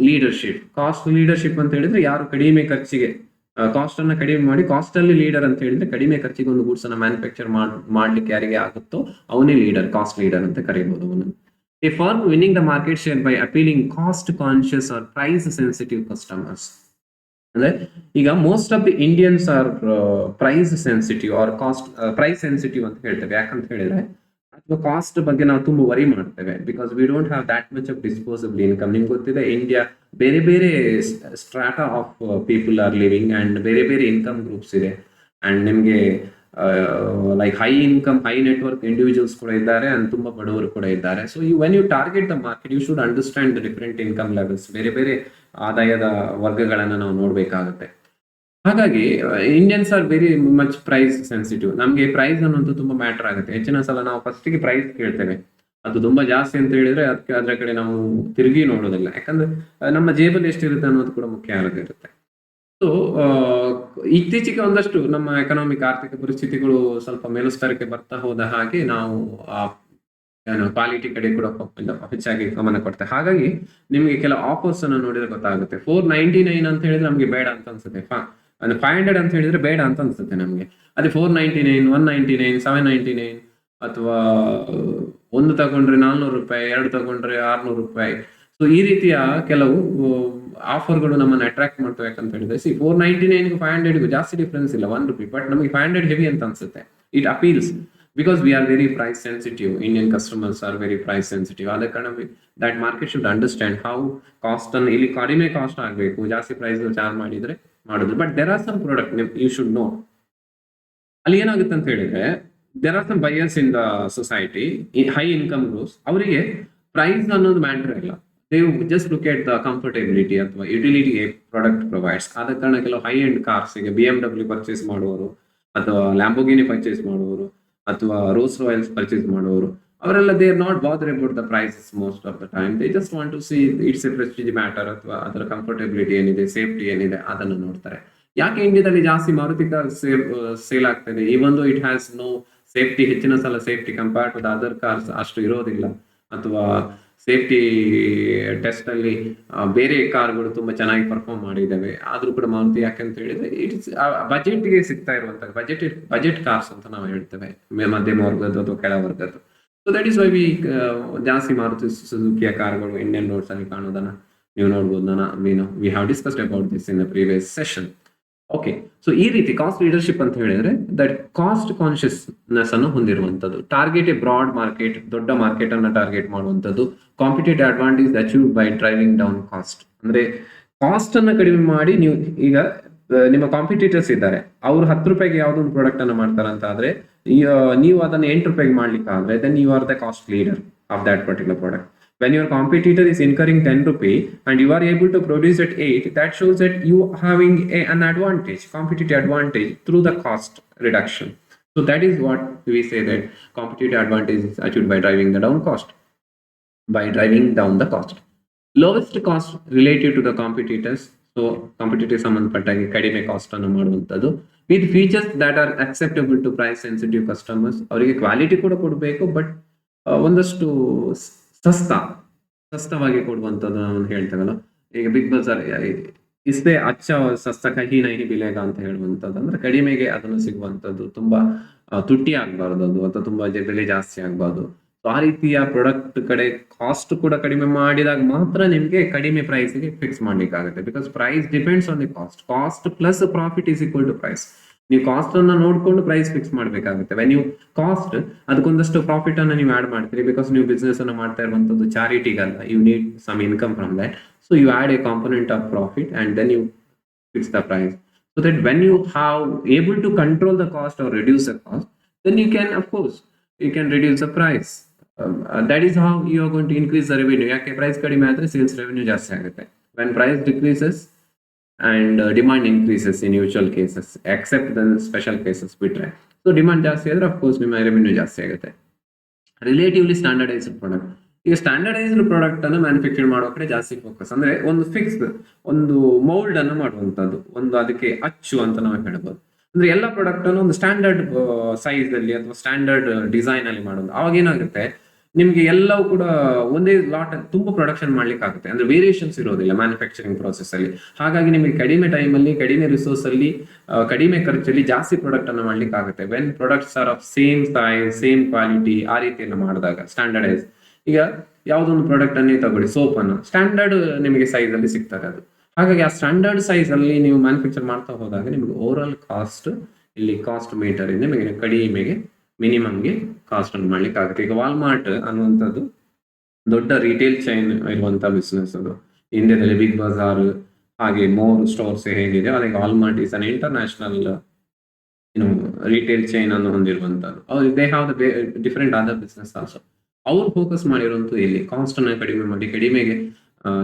leadership ಅಂತ ಹೇಳಿದ್ರೆ ಯಾರು ಕಡಿಮೆ ಖರ್ಚಿಗೆ ಕಾಸ್ಟ್ ಅನ್ನ ಕಡಿಮೆ ಮಾಡಿ, ಕಾಸ್ಟ್ ಅಲ್ಲಿ ಲೀಡರ್ ಅಂತ ಹೇಳಿದ್ರೆ ಕಡಿಮೆ ಖರ್ಚಿಗೆ ಒಂದು ಗೂಡ್ಸ್ ಅನ್ನ ಮ್ಯಾನುಫ್ಯಾಕ್ಚರ್ ಮಾಡ್ಲಿಕ್ಕೆ ಯಾರಿಗೆ ಆಗುತ್ತೋ ಅವನೇ ಲೀಡರ್, ಕಾಸ್ಟ್ ಲೀಡರ್ ಅಂತ ಕರೀಬಹುದು ಅವನನ್ನು. A firm winning the market share by appealing cost conscious or price sensitive customers. ಅಂದ್ರೆ ಈಗ most of the Indians are price sensitive or price sensitive ಅಂತ ಹೇಳ್ತೇವೆ. ಯಾಕಂತ ಹೇಳಿದ್ರೆ ಅಥವಾ ಕಾಸ್ಟ್ ಬಗ್ಗೆ ನಾವು ತುಂಬಾ ವರಿ ಮಾಡ್ತೇವೆ, because we don't have that much of disposable income. ನಿಮ್ಗೆ ಗೊತ್ತಿದೆ ಇಂಡಿಯಾ ಬೇರೆ ಬೇರೆ strata of people are living and ಬೇರೆ ಬೇರೆ ಇನ್ಕಮ್ ಗ್ರೂಪ್ಸ್ ಇದೆ. ಅಂಡ್ ನಿಮ್ಗೆ like high income high network individuals ಕೂಡ ಇದ್ದಾರೆ ಅಂಡ್ ತುಂಬಾ ಬಡವರು ಕೂಡ ಇದ್ದಾರೆ. So when you target the market you should understand the different income levels, ಬೇರೆ ಬೇರೆ ಆದಾಯದ ವರ್ಗಗಳನ್ನ ನಾವು ನೋಡ್ಬೇಕಾಗುತ್ತೆ. ಹಾಗಾಗಿ Indians are very much price sensitive. ನಮ್ಗೆ ಪ್ರೈಸ್ ಅನ್ನೋದು ತುಂಬಾ ಮ್ಯಾಟರ್ ಆಗುತ್ತೆ. ಹೆಚ್ಚಿನ ಸಲ ನಾವು ಫಸ್ಟಿಗೆ ಪ್ರೈಸ್ ಕೇಳ್ತೇವೆ, ಅದು ತುಂಬಾ ಜಾಸ್ತಿ ಅಂತ ಹೇಳಿದ್ರೆ ಅದಕ್ಕೆ ಅದರ ಕಡೆ ನಾವು ತಿರುಗಿ ನೋಡೋದಿಲ್ಲ, ಯಾಕಂದ್ರೆ ನಮ್ಮ ಜೇಬಲ್ಲಿ ಎಷ್ಟಿರುತ್ತೆ ಅನ್ನೋದು ಕೂಡ ಮುಖ್ಯ ಆಗಿರುತ್ತೆ. ಸೊ ಇತ್ತೀಚೆಗೆ ಒಂದಷ್ಟು ನಮ್ಮ ಎಕನಾಮಿಕ್ ಆರ್ಥಿಕ ಪರಿಸ್ಥಿತಿಗಳು ಸ್ವಲ್ಪ ಮೇಲುಸ್ತರಕ್ಕೆ ಬರ್ತಾ ಹೋದ ಹಾಗೆ ನಾವು ಕ್ವಾಲಿಟಿ ಕಡೆ ಕೂಡ ಹೆಚ್ಚಾಗಿ ಗಮನ ಕೊಡ್ತೇವೆ. ಹಾಗಾಗಿ ನಿಮ್ಗೆ ಕೆಲವು ಆಫರ್ಸ್ ಅನ್ನು ನೋಡಿದ್ರೆ ಗೊತ್ತಾಗುತ್ತೆ. 499 ಅಂತ ಹೇಳಿದ್ರೆ ನಮ್ಗೆ ಬೇಡ ಅಂತ ಅನ್ಸುತ್ತೆ, 500 ಅಂತ ಹೇಳಿದ್ರೆ ಬೇಡ ಅಂತ ಅನ್ಸುತ್ತೆ ನಮ್ಗೆ. ಅದೇ 499, 199, 799 ಅಥವಾ ಒಂದು ತಗೊಂಡ್ರೆ 400 ರೂಪಾಯಿ, 2 ತಗೊಂಡ್ರೆ 600 ರೂಪಾಯಿ. ಸೊ ಈ ರೀತಿಯ ಕೆಲವು ಆಫರ್ಗಳು ನಮ್ಮನ್ನು ಅಟ್ರಾಕ್ಟ್ ಮಾಡ್ತವೆ. ಯಾಕಂತ ಹೇಳಿದ್ರೆ 499 500 ಜಾಸ್ತಿ ಡಿಫ್ರೆನ್ಸ್ ಇಲ್ಲ, 1 ರೂಪಾಯಿ, ಬಟ್ ನಮಗೆ 500 ಹೆವಿ ಅಂತ ಅನ್ಸುತ್ತೆ. It appeals because we are very price sensitive. Indian customers are very price sensitive. ಆದ ಕಾರಣ that market should understand how cost ಅನ್ನು ಇಲ್ಲಿ ಕಡಿಮೆ ಕಾಸ್ಟ್ ಆಗಬೇಕು, ಜಾಸ್ತಿ ಪ್ರೈಸ್ ಚಾರ್ಜ್ ಮಾಡಿದ್ರೆ ಮಾಡೋದು. But there are some product you should know. ಅಲ್ಲಿ ಏನಾಗುತ್ತೆ ಅಂತ ಹೇಳಿದ್ರೆ there are some buyers in the society, high income groups, ಅವರಿಗೆ ಪ್ರೈಸ್ ಅನ್ನೋದು ಮ್ಯಾಟರ್ ಇಲ್ಲ. they just look at the comfortability ಅಥವಾ ಯುಟಿಲಿಟಿ ಪ್ರಾಡಕ್ಟ್ ಪ್ರೊವೈಡ್ಸ್. ಆದ ಕಾರಣ ಕೆಲವು ಹೈ ಎಂಡ್ ಕಾರ್ಸ್ ಗೆ BMW ಪರ್ಚೇಸ್ ಮಾಡುವವರು ಅಥವಾ ಲ್ಯಾಂಬೋಗಿನಿ ಪರ್ಚೇಸ್ ಮಾಡುವವರು ಅಥವಾ ರೋಲ್ಸ್ ರಾಯಲ್ಸ್ ಪರ್ಚೇಸ್ ಮಾಡುವವರು ಅವರೆಲ್ಲ they are not bother about the prices most of the time. They just want to see it's a prestige matter ಅಥವಾ ಅದರ ಕಂಫರ್ಟಬಿಲಿಟಿ ಏನಿದೆ, ಸೇಫ್ಟಿ ಏನಿದೆ ಅದನ್ನು ನೋಡ್ತಾರೆ. ಯಾಕೆ ಇಂಡಿಯಾದಲ್ಲಿ ಜಾಸ್ತಿ ಮಾರುತಿ ಕಾರ್ ಸೇಲ್ ಆಗ್ತದೆ? Even though it has no safety, ಹೆಚ್ಚಿನ ಸಲ safety compared to the other cars ಅಷ್ಟು ಇರೋದಿಲ್ಲ, ಅಥವಾ ಸೇಫ್ಟಿ ಟೆಸ್ಟ್ ಅಲ್ಲಿ ಬೇರೆ ಕಾರ್ಗಳು ತುಂಬಾ ಚೆನ್ನಾಗಿ ಪರ್ಫಾರ್ಮ್ ಮಾಡಿದ್ದಾವೆ. ಆದ್ರೂ ಕೂಡ ಮಾರುತಿ ಯಾಕಂತ ಹೇಳಿದ್ರೆ ಇಟ್ಸ್ ಬಜೆಟ್ಗೆ ಸಿಗ್ತಾ ಇರುವಂತ ಬಜೆಟ್ ಕಾರ್ಸ್ ಅಂತ ನಾವು ಹೇಳ್ತೇವೆ, ಮಧ್ಯಮ ವರ್ಗದ್ದು ಅಥವಾ ಕೆಳ ವರ್ಗದ್ದು. So that is why we ಜಾಸ್ತಿ ಮಾರುತಿ ಸುಜುಕಿಯ ಕಾರ್ಗಳು ಇಂಡಿಯನ್ ರೋಡ್ಸ್ ಅಲ್ಲಿ ಕಾಣೋದನ್ನ ನೀವು ನೋಡ್ಬೋದು. We have discussed about this in the previous session. Okay, so ಈ ರೀತಿ ಕಾಸ್ಟ್ ಲೀಡರ್ಶಿಪ್ ಅಂತ ಹೇಳಿದ್ರೆ ದಟ್ ಕಾಸ್ಟ್ ಕಾನ್ಶಿಯಸ್ನೆಸ್ ಅನ್ನು ಹೊಂದಿರುವಂತದ್ದು, ಟಾರ್ಗೆಟ್ ಎ ಬ್ರಾಡ್ ಮಾರ್ಕೆಟ್, ದೊಡ್ಡ ಮಾರ್ಕೆಟ್ ಅನ್ನ ಟಾರ್ಗೆಟ್ ಮಾಡುವಂತದ್ದು, competitive advantage achieve by driving down cost. ಅಂದ್ರೆ ಕಾಸ್ಟ್ ಅನ್ನ ಕಡಿಮೆ ಮಾಡಿ, ನೀವು ಈಗ ನಿಮ್ಮ ಕಾಂಪಿಟೇಟರ್ಸ್ ಇದ್ದಾರೆ, ಅವ್ರು 10 ರೂಪಾಯಿಗೆ ಯಾವುದೋ ಒಂದು ಪ್ರಾಡಕ್ಟ್ ಅನ್ನ ಮಾಡ್ತಾರೆ ಅಂತ ಆದ್ರೆ ನೀವು ಅದನ್ನ 8 ರೂಪಾಯಿಗೆ ಮಾಡ್ಲಿಕ್ಕೆ ಆದ್ರೆ then you are the cost leader of that particular product. When your competitor is incurring 10 rupee and you are able to produce at 8, that shows that you having an advantage, competitive advantage through the cost reduction. So that is what we say, that competitive advantage is achieved by driving the down cost. By driving down the cost, lowest cost related to the competitors. So competitive ಸಂಬಂಧಪಟ್ಟಾಗಿ ಕಡಿಮೆ cost ಅನ್ನು ಮಾಡುವಂತದ್ದು with features that are acceptable to price sensitive customers. ಅವರಿಗೆ quality ಕೂಡ ಕೊಡಬೇಕು, but ಒಂದಷ್ಟು ಸಸ್ತವಾಗಿ ಕೊಡುವಂಥದ್ದು ನಾವು ಹೇಳ್ತೇವಲ್ಲ. ಈಗ ಬಿಗ್ ಬಜಾರ್ ಇಷ್ಟೇ ಅಚ್ಚ ಸಸ್ತ ಕಹಿ ನಹಿ ಬಿಲೇಗ ಅಂತ ಹೇಳುವಂಥದ್ದು, ಅಂದ್ರೆ ಕಡಿಮೆಗೆ ಅದನ್ನು ಸಿಗುವಂಥದ್ದು, ತುಂಬಾ ತುಟ್ಟಿ ಆಗ್ಬಾರ್ದು ಅದು, ಅಥವಾ ತುಂಬಾ ಬೆಲೆ ಜಾಸ್ತಿ ಆಗ್ಬಾರ್ದು. ಆ ರೀತಿಯ ಪ್ರಾಡಕ್ಟ್ ಕಡೆ ಕಾಸ್ಟ್ ಕೂಡ ಕಡಿಮೆ ಮಾಡಿದಾಗ ಮಾತ್ರ ನಿಮ್ಗೆ ಕಡಿಮೆ ಪ್ರೈಸ್ಗೆ ಫಿಕ್ಸ್ ಮಾಡ್ಲಿಕ್ಕೆ ಆಗುತ್ತೆ. Because price depends on the cost plus profit is equal to price. ನೀವು ಕಾಸ್ಟ್ ಅನ್ನ ನೋಡ್ಕೊಂಡು ಪ್ರೈಸ್ ಫಿಕ್ಸ್ ಮಾಡ್ಬೇಕಾಗುತ್ತೆ. ವೆನ್ ಯು ಕಾಸ್ಟ್, ಅದಕ್ಕೊಂದಷ್ಟು ಪ್ರಾಫಿಟ್ ಅನ್ನ ನೀವು ಆಡ್ ಮಾಡ್ತೀರಿ, ಬಿಕಾಸ್ ನೀವು ಬಿಸ್ನೆಸ್ ಅನ್ನ ಮಾಡ್ತಾ ಇರುವಂತದ್ದು ಚಾರಿಟಿಗಲ್ಲ, you need some income from that. So you add a component of profit and then you fix the price, so that when you have able to control the cost or reduce the cost, then you can, of course, you can reduce the price. That is how you are going to increase the revenue. ಯಾಕೆ price ಕಡಿಮೆ ಆದ್ರೆ sales revenue ಜಾಸ್ತಿ ಆಗುತ್ತೆ. when price decreases and demand increases in usual cases, except then special cases ಬಿಟ್ರೆ, so demand ಜಾಸ್ತಿ ಆದ್ರೆ of course ನಿಮ್ಮ revenue ಜಾಸ್ತಿ ಆಗುತ್ತೆ. ರಿಲೇಟಿವ್ಲಿ ಸ್ಟ್ಯಾಂಡರ್ಡೈಸ್ಡ್ ಪ್ರಾಡಕ್ಟ್, ಈಗ ಸ್ಟ್ಯಾಂಡರ್ಡೈಸ್ಡ್ ಪ್ರಾಡಕ್ಟ್ ಅನ್ನು ಮ್ಯಾನುಫ್ಯಾಕ್ಚರ್ ಮಾಡೋ ಕಡೆ ಜಾಸ್ತಿ ಫೋಕಸ್, ಅಂದ್ರೆ ಒಂದು ಫಿಕ್ಸ್ ಒಂದು ಮೌಲ್ಡ್ ಅನ್ನು ಮಾಡುವಂತದ್ದು, ಒಂದು ಅದಕ್ಕೆ ಅಚ್ಚು ಅಂತ ನಾವು ಹೇಳ್ಬೋದು. ಅಂದ್ರೆ ಎಲ್ಲ ಪ್ರಾಡಕ್ಟ್ ಅನ್ನು ಒಂದು ಸ್ಟ್ಯಾಂಡರ್ಡ್ ಸೈಜ್ ಅಲ್ಲಿ ಅಥವಾ ಸ್ಟ್ಯಾಂಡರ್ಡ್ ಡಿಸೈನ್ ಅಲ್ಲಿ ಮಾಡೋದು. ಅವಾಗ ಏನಾಗುತ್ತೆ, ನಿಮ್ಗೆ ಎಲ್ಲವೂ ಕೂಡ ಒಂದೇ ಲಾಟ್ ತುಂಬಾ ಪ್ರೊಡಕ್ಷನ್ ಮಾಡ್ಲಿಕ್ಕೆ ಆಗುತ್ತೆ, ಅಂದ್ರೆ ವೇರಿಯೇಷನ್ಸ್ ಇರೋದಿಲ್ಲ ಮ್ಯಾನುಫ್ಯಾಕ್ಚರಿಂಗ್ ಪ್ರೋಸೆಸ್ ಅಲ್ಲಿ. ಹಾಗಾಗಿ ನಿಮಗೆ ಕಡಿಮೆ ಟೈಮ್ ಅಲ್ಲಿ, ಕಡಿಮೆ ರಿಸೋರ್ಸ್ ಅಲ್ಲಿ, ಕಡಿಮೆ ಖರ್ಚಲ್ಲಿ ಜಾಸ್ತಿ ಪ್ರಾಡಕ್ಟ್ ಅನ್ನು ಮಾಡ್ಲಿಕ್ಕೆ ಆಗುತ್ತೆ. When products are of same size, same quality, ಆ ರೀತಿಯಲ್ಲಿ ಮಾಡಿದಾಗ ಸ್ಟ್ಯಾಂಡರ್ಡೈಸ್. ಈಗ ಯಾವುದೊಂದು ಪ್ರಾಡಕ್ಟ್ ಅನ್ನೇ ತಗೊಳ್ಳಿ, ಸೋಪ್ ಅನ್ನು ಸ್ಟ್ಯಾಂಡರ್ಡ್ ನಿಮಗೆ ಸೈಜ್ ಅಲ್ಲಿ ಸಿಗ್ತದೆ ಅದು. ಹಾಗಾಗಿ ಆ ಸ್ಟ್ಯಾಂಡರ್ಡ್ ಸೈಜ್ ಅಲ್ಲಿ ನೀವು ಮ್ಯಾನುಫ್ಯಾಕ್ಚರ್ ಮಾಡ್ತಾ ಹೋದಾಗ ನಿಮಗೆ ಓವರ್ ಆಲ್ ಕಾಸ್ಟ್, ಇಲ್ಲಿ ಕಾಸ್ಟ್ ಮೀಟರ್ ಇಂದ ನಿಮಗೆ ಕಡಿಮೆಗೆ ಮಿನಿಮಮ್ಗೆ ಕಾಸ್ಟ್ ಅನ್ನು ಮಾಡ್ಲಿಕ್ಕೆ ಆಗುತ್ತೆ. ಈಗ ವಾಲ್ಮಾರ್ಟ್ ಅನ್ನುವಂಥದ್ದು ದೊಡ್ಡ ರಿಟೇಲ್ ಚೈನ್ ಇರುವಂತ ಬಿಸ್ನೆಸ್ ಅದು. ಇಂಡಿಯಾದಲ್ಲಿ ಬಿಗ್ ಬಜಾರ್ ಹಾಗೆ ಮೋರ್ ಸ್ಟೋರ್ಸ್ ಹೇಗಿದೆ, ಅದಕ್ಕೆ Walmart is an international retail chain ಅನ್ನು ಹೊಂದಿರುವಂತದ್ದು. ಅವ್ರು they have the different other business also. ಅವ್ರು ಫೋಕಸ್ ಮಾಡಿರುವಂತೂ ಇಲ್ಲಿ ಕಾಸ್ಟ್ ಅನ್ನ ಕಡಿಮೆ ಮಾಡಿ, ಕಡಿಮೆಗೆ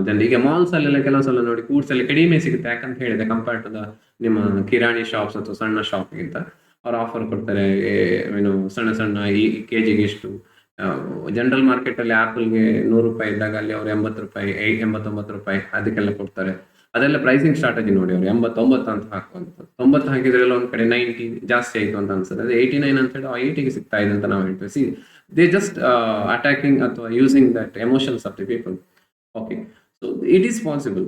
ಜನರಿಗೆ ಮಾಲ್ಸ್ ಅಲ್ಲೆಲ್ಲ ಕೆಲವು ಸಲ ನೋಡಿ ಗೂಡ್ಸ್ ಅಲ್ಲಿ ಕಡಿಮೆ ಸಿಗುತ್ತೆ. ಯಾಕಂತ ಹೇಳಿದ್ರೆ ಕಂಪೇರ್ ಟು ದ ನಿಮ್ಮ ಕಿರಾಣಿ ಶಾಪ್ಸ್ ಅಥವಾ ಸಣ್ಣ ಶಾಪ್ಗಿಂತ ಅವ್ರು ಆಫರ್ ಕೊಡ್ತಾರೆ. ಏನು ಸಣ್ಣ ಸಣ್ಣ ಈ ಕೆಜಿಗೆ ಇಷ್ಟು. ಜನರಲ್ ಮಾರ್ಕೆಟ್ ಅಲ್ಲಿ ಆಪಲ್ಗೆ 100 ರೂಪಾಯಿ ಇದ್ದಾಗ ಅಲ್ಲಿ ಅವ್ರು 80 ರೂಪಾಯಿ, 89 ರೂಪಾಯಿ ಅದಕ್ಕೆಲ್ಲ ಕೊಡ್ತಾರೆ. ಅದೆಲ್ಲ ಪ್ರೈಸಿಂಗ್ ಸ್ಟ್ರಾಟಜಿ ನೋಡಿ, ಅವ್ರು 89 ಅಂತ ಹಾಕುವಂಥದ್ದು. 90 ಹಾಕಿದ್ರೆಲ್ಲ ಒಂದ್ ಕಡೆ 90 ಜಾಸ್ತಿ ಆಯ್ತು ಅಂತ ಅನ್ಸುತ್ತೆ. ಅದೇ 89 ಅಂತ ಹೇಳಿ 80ಗೆ ಸಿಗ್ತಾ ಇದೆ ಅಂತ ನಾವು ಹೇಳ್ತೇವೆ. ಸಿ ದೇ ಜಸ್ಟ್ ಅಟ್ಯಾಕಿಂಗ್ ಅಥವಾ using that emotions of the people. Okay, so it is possible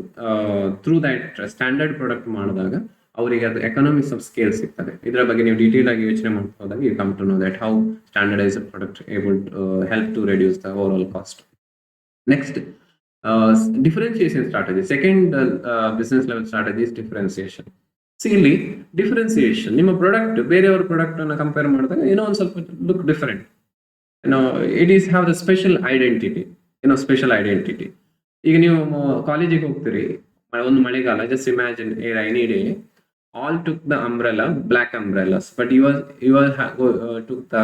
through that standard product ಮಾಡಿದಾಗ ಅವರಿಗೆ ಅದು ಎಕನಾಮಿಕ್ಸ್ ಆಫ್ ಸ್ಕೇಲ್ ಸಿಗ್ತದೆ. ಇದರ ಬಗ್ಗೆ ನೀವು ಡೀಟೇಲ್ ಆಗಿ ಯೋಚನೆ ಮಾಡ್ತಾ ಹೋದಾಗ you come to know that how standardized product able to help to reduce the overall cost. Next, differentiation strategy. Second business level strategy is differentiation. See ಇಲ್ಲಿ differentiation, ನಿಮ್ಮ ಪ್ರಾಡಕ್ಟ್ ಬೇರೆಯವ್ರ ಪ್ರಾಡಕ್ಟ್ ಅನ್ನ compare ಮಾಡಿದಾಗ ಏನೋ ಒಂದು ಸ್ವಲ್ಪ look different. It is have the special identity, special identity. ಈಗ ನೀವು ಕಾಲೇಜಿಗೆ ಹೋಗ್ತೀರಿ, ಒಂದು ಮಳೆಗಾಲ, just imagine a rainy day, all took the umbrella, black umbrellas, but you took the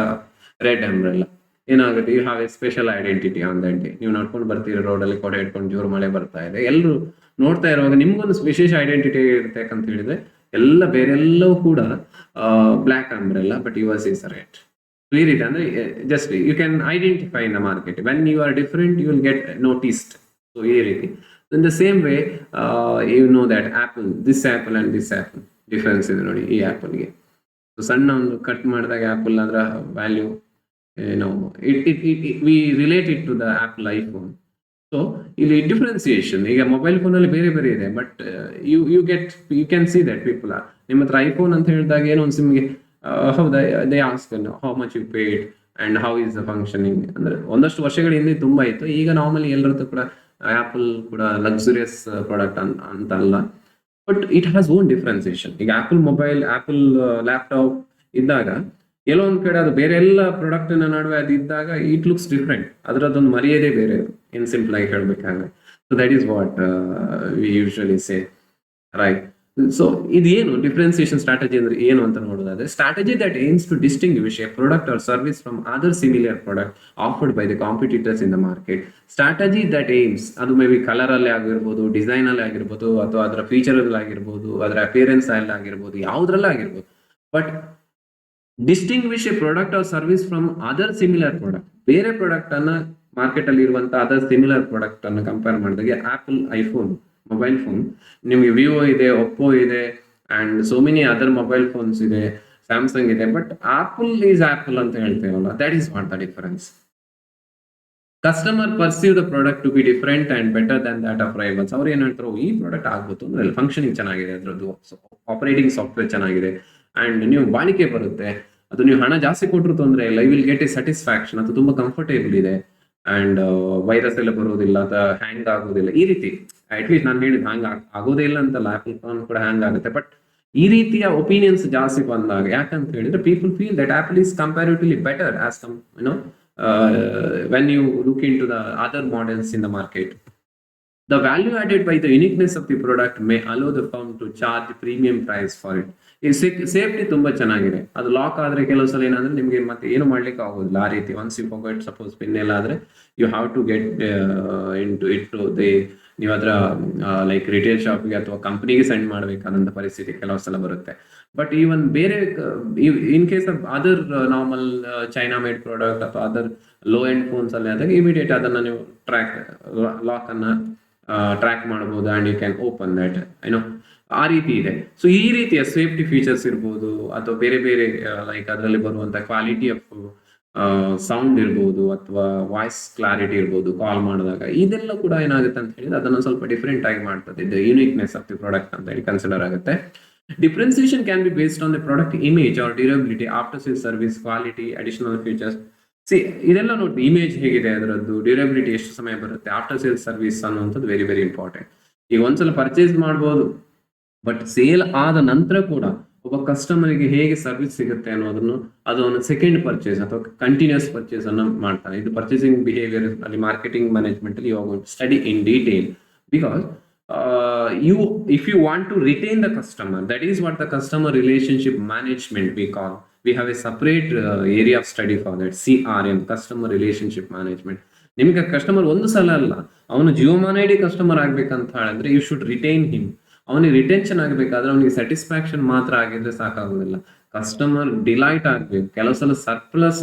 red umbrella. ಏನಾಗುತ್ತೆ, you have a special identity on that day. ನೀವು ನಡ್ಕೊಂಡು ಬರ್ತೀರಿ ರೋಡಲ್ಲಿ, ಕೊಡೆ ಇಟ್ಕೊಂಡು, ಜೋರು ಮಳೆ ಬರ್ತಾ ಇದೆ, ಎಲ್ಲರೂ ನೋಡ್ತಾ ಇರುವಾಗ ನಿಮ್ಗೊಂದು ವಿಶೇಷ ಐಡೆಂಟಿಟಿ ಇರುತ್ತೆ. ಯಾಕಂತ ಹೇಳಿದ್ರೆ ಎಲ್ಲ ಬೇರೆಲ್ಲವೂ ಕೂಡ black umbrella, but yours is red. ಈ ರೀತಿ ಅಂದ್ರೆ just you can identify in the market. When you are different you will get noticed. So ಈ ರೀತಿ in the same way you know that apple, this apple and this apple difference ಇದೆ ನೋಡಿ ಈ ಆಪಲ್ಗೆ. ಸಣ್ಣ ಒಂದು ಕಟ್ ಮಾಡಿದಾಗ apple ಅದರ value we relate it to the Apple iPhone. So ಇಲ್ಲಿ ಡಿಫ್ರೆನ್ಸಿಯೇಷನ್, ಈಗ ಮೊಬೈಲ್ ಫೋನ್ ಅಲ್ಲಿ ಬೇರೆ ಬೇರೆ ಇದೆ, but you can see that people ನಿಮ್ಮ ಹತ್ರ ಐಫೋನ್ ಅಂತ ಹೇಳಿದಾಗ ಏನೋ ಒಂದು ಸಿಮ್ಗೆ ಹೌದಾ they ask how much you paid and how is the functioning. ಅಂದ್ರೆ ಒಂದಷ್ಟು ವರ್ಷಗಳ ಹಿಂದೆ ತುಂಬಾ ಇತ್ತು. ಈಗ ನಾರ್ಮಲಿ ಎಲ್ಲರದ್ದು ಕೂಡ ಆಪಲ್ ಕೂಡ ಲಕ್ಸುರಿಯಸ್ ಪ್ರಾಡಕ್ಟ್ ಅಂತಲ್ಲ, but it has own differentiation. ಈಗ ಆಪಲ್ ಮೊಬೈಲ್, ಆಪಲ್ ಲ್ಯಾಪ್ಟಾಪ್ ಇದ್ದಾಗ ಎಲ್ಲೋ ಒಂದ್ ಕಡೆ ಅದು ಬೇರೆ ಎಲ್ಲ ಪ್ರಾಡಕ್ಟ್ ನಡುವೆ ಅದು ಇದ್ದಾಗ ಇಟ್ ಲುಕ್ಸ್ ಡಿಫ್ರೆಂಟ್. ಅದರದ್ದೊಂದು ಮರ್ಯಾದೆ ಬೇರೆ, ಇನ್ ಸಿಂಪಲ್ ಆಗಿ ಹೇಳ್ಬೇಕಾದ್ರೆ. So that is what we usually say, right. So ಇದೇನು ಡಿಫ್ರೆನ್ಸಿಯೇಷನ್ ಸ್ಟ್ರಾಟಜಿ ಅಂದ್ರೆ ಏನು ಅಂತ ನೋಡೋದಾದ್ರೆ, strategy that aims to distinguish a product or service from other similar product offered by the competitors in the market. Strategy that aims, ಅದು may be colour ಅಲ್ಲಿ ಆಗಿರ್ಬೋದು, design ಅಲ್ಲಿ ಆಗಿರ್ಬೋದು, ಅಥವಾ ಅದರ ಫೀಚರ್ ಅಲ್ಲಿ ಆಗಿರ್ಬೋದು, ಅದರ ಅಪಿಯರೆನ್ಸ್ ಅಲ್ಲಿ ಆಗಿರ್ಬೋದು, ಯಾವುದ್ರಲ್ಲ ಆಗಿರ್ಬೋದು, but distinguish a product or service from other similar product. ಬೇರೆ ಪ್ರಾಡಕ್ಟ್ ಅನ್ನ ಮಾರ್ಕೆಟ್ ಅಲ್ಲಿ ಇರುವಂತಹ ಅದರ್ ಸಿಮಿಲರ್ ಪ್ರಾಡಕ್ಟ್ ಅನ್ನ ಕಂಪೇರ್ ಮಾಡಿದಾಗ ಆಪಲ್ ಐಫೋನ್ ಮೊಬೈಲ್ ಫೋನ್, ನಿಮ್ಗೆ ವಿವೋ ಇದೆ, ಒಪ್ಪೋ ಇದೆ, and so many other mobile phones ಇದೆ, ಸ್ಯಾಮ್ಸಂಗ್ ಇದೆ, ಬಟ್ ಆಪಲ್ ಈಸ್ ಆಪಲ್ ಅಂತ ಹೇಳ್ತೇವಲ್ಲ, that is what the difference. Customer perceive the product to be different and better than that of rivals. ಅವ್ರು ಏನ್ ಹೇಳ್ತಾರೆ, ಈ ಪ್ರಾಡಕ್ಟ್ ಆಗ್ಬೋದು ಅಂದ್ರೆ ಫಂಕ್ಷನಿಂಗ್ ಚೆನ್ನಾಗಿದೆ, ಅದರದ್ದು ಆಪರೇಟಿಂಗ್ ಸಾಫ್ಟ್ವೇರ್ ಚೆನ್ನಾಗಿದೆ, ಅಂಡ್ ನೀವು ಬಾಳಿಕೆ ಬರುತ್ತೆ, ಅದು ನೀವು ಹಣ ಜಾಸ್ತಿ ಕೊಟ್ಟರು ತೊಂದರೆ ಇಲ್ಲ, you will get a satisfaction, ಅದು ತುಂಬಾ ಕಂಫರ್ಟೇಬಲ್ ಇದೆ, ಅಂಡ್ ವೈರಸ್ ಎಲ್ಲ ಬರೋದಿಲ್ಲ, ಅಥವಾ ಹ್ಯಾಂಗ್ ಆಗೋದಿಲ್ಲ. ಈ ರೀತಿ ಅಟ್ಲೀಸ್ಟ್ ನಾನು ಹೇಳಿದ್ ಹ್ಯಾಂಗ್ ಆಗೋದೇ ಇಲ್ಲ ಅಂತಲ್ಲ, ಆಪಲ್ ಫೋನ್ ಕೂಡ ಹ್ಯಾಂಗ್ ಆಗುತ್ತೆ, ಬಟ್ ಈ ರೀತಿಯ ಒಪಿನಿಯನ್ಸ್ ಜಾಸ್ತಿ ಬಂದಾಗ, ಯಾಕಂತ ಹೇಳಿದ್ರೆ people feel that apple is comparatively better as when you look into the other models in the market. The value added by the uniqueness of the product may allow the firm to charge premium price for it. ಈ safety ತುಂಬಾ ಚೆನ್ನಾಗಿದೆ. ಅದು lock ಆದ್ರೆ ಕೆಲವು ಸಲ ಏನಂದ್ರೆ ನಿಮ್ಗೆ ಮತ್ತೆ ಏನು ಮಾಡ್ಲಿಕ್ಕೆ ಆಗೋದಿಲ್ಲ ಆ ರೀತಿ. Once you forget suppose pin ಎಲ್ಲ ಆದ್ರೆ you have to get it ನೀವು ಅದರ ಲೈಕ್ ರಿಟೇಲ್ ಶಾಪ್ಗೆ ಅಥವಾ ಕಂಪನಿಗೆ ಸೆಂಡ್ ಮಾಡಬೇಕಾದಂತ ಪರಿಸ್ಥಿತಿ ಕೆಲವು ಸಲ ಬರುತ್ತೆ. ಬಟ್ ಈವನ್ ಬೇರೆ in case of other normal China made product ಅಥವಾ ಅದರ್ ಲೋ ಎಂಡ್ ಫೋನ್ಸ್ ಅಲ್ಲಿ ಆದಾಗ ಇಮಿಡಿಯೇಟ್ ಅದನ್ನ ನೀವು ಲಾಕ್ ಅನ್ನ ಟ್ರ್ಯಾಕ್ ಮಾಡಬಹುದು and you can open that ಆ ರೀತಿ ಇದೆ. ಸೊ ಈ ರೀತಿಯ ಸೇಫ್ಟಿ ಫೀಚರ್ಸ್ ಇರ್ಬೋದು ಅಥವಾ ಬೇರೆ ಬೇರೆ ಲೈಕ್ ಅದರಲ್ಲಿ ಬರುವಂತ ಕ್ವಾಲಿಟಿ ಆಫ್ ಸೌಂಡ್ ಇರ್ಬೋದು ಅಥವಾ ವಾಯ್ಸ್ ಕ್ಲಾರಿಟಿ ಇರ್ಬೋದು ಕಾಲ್ ಮಾಡಿದಾಗ, ಇದೆಲ್ಲ ಕೂಡ ಏನಾಗುತ್ತೆ ಅಂತ ಹೇಳಿದ್ರೆ ಅದನ್ನ ಸ್ವಲ್ಪ ಡಿಫ್ರೆಂಟ್ ಆಗಿ ಮಾಡ್ತದೆ. ಇದು ಯುನಿಕ್ನೆಸ್ ಆಫ್ ದಿ ಪ್ರಾಡಕ್ಟ್ ಅಂತ ಹೇಳಿ ಕನ್ಸಿಡರ್ ಆಗುತ್ತೆ. Differentiation can be based on the product image or durability, after sale service, quality, additional features. ಇದೆಲ್ಲ ನೋಡಿ, ಇಮೇಜ್ ಹೇಗಿದೆ, ಅದರದ್ದು ಡ್ಯೂರಬಿಲಿಟಿ ಎಷ್ಟು ಸಮಯ ಬರುತ್ತೆ, ಆಫ್ಟರ್ ಸೇಲ್ ಸರ್ವಿಸ್ ಅನ್ನುವಂಥದ್ದು ವೆರಿ ವೆರಿ ಇಂಪಾರ್ಟೆಂಟ್. ಈಗ ಒಂದ್ಸಲ ಪರ್ಚೇಸ್ ಮಾಡ್ಬೋದು, ಬಟ್ ಸೇಲ್ ಆದ ನಂತರ ಕೂಡ ಒಬ್ಬ ಕಸ್ಟಮರ್ಗೆ ಹೇಗೆ ಸರ್ವಿಸ್ ಸಿಗುತ್ತೆ ಅನ್ನೋದನ್ನು ಅದು ಒಂದು ಸೆಕೆಂಡ್ ಪರ್ಚೇಸ್ ಅಥವಾ ಕಂಟಿನ್ಯೂಸ್ ಪರ್ಚೇಸ್ ಅನ್ನು ಮಾಡ್ತಾನೆ. ಇದು ಪರ್ಚೇಸಿಂಗ್ ಬಿಹೇವಿಯರ್ ಅಲ್ಲಿ ಮಾರ್ಕೆಟಿಂಗ್ ಮ್ಯಾನೇಜ್ಮೆಂಟ್ ಅಲ್ಲಿ you study in detail, because if you want to retain the customer, that is what the customer relationship management we call. We have a separate area of study for that, CRM, customer relationship management. ನಿಮಗೆ customer ಒಂದು ಸಲ ಅಲ್ಲ, ಅವನು ಜೀವಮಾನ customer ಆಗ್ಬೇಕಂತ ಹೇಳಿದ್ರೆ you should retain him. ಅವನಿಗೆ retention ಆಗಬೇಕಾದ್ರೆ ಅವನಿಗೆ ಸ್ಯಾಟಿಸ್ಫ್ಯಾಕ್ಷನ್ ಮಾತ್ರ ಆಗಿದ್ರೆ ಸಾಕಾಗುದಿಲ್ಲ, ಕಸ್ಟಮರ್ ಡಿಲೈಟ್ ಆಗ್ಬೇಕು. ಕೆಲವು ಸಲ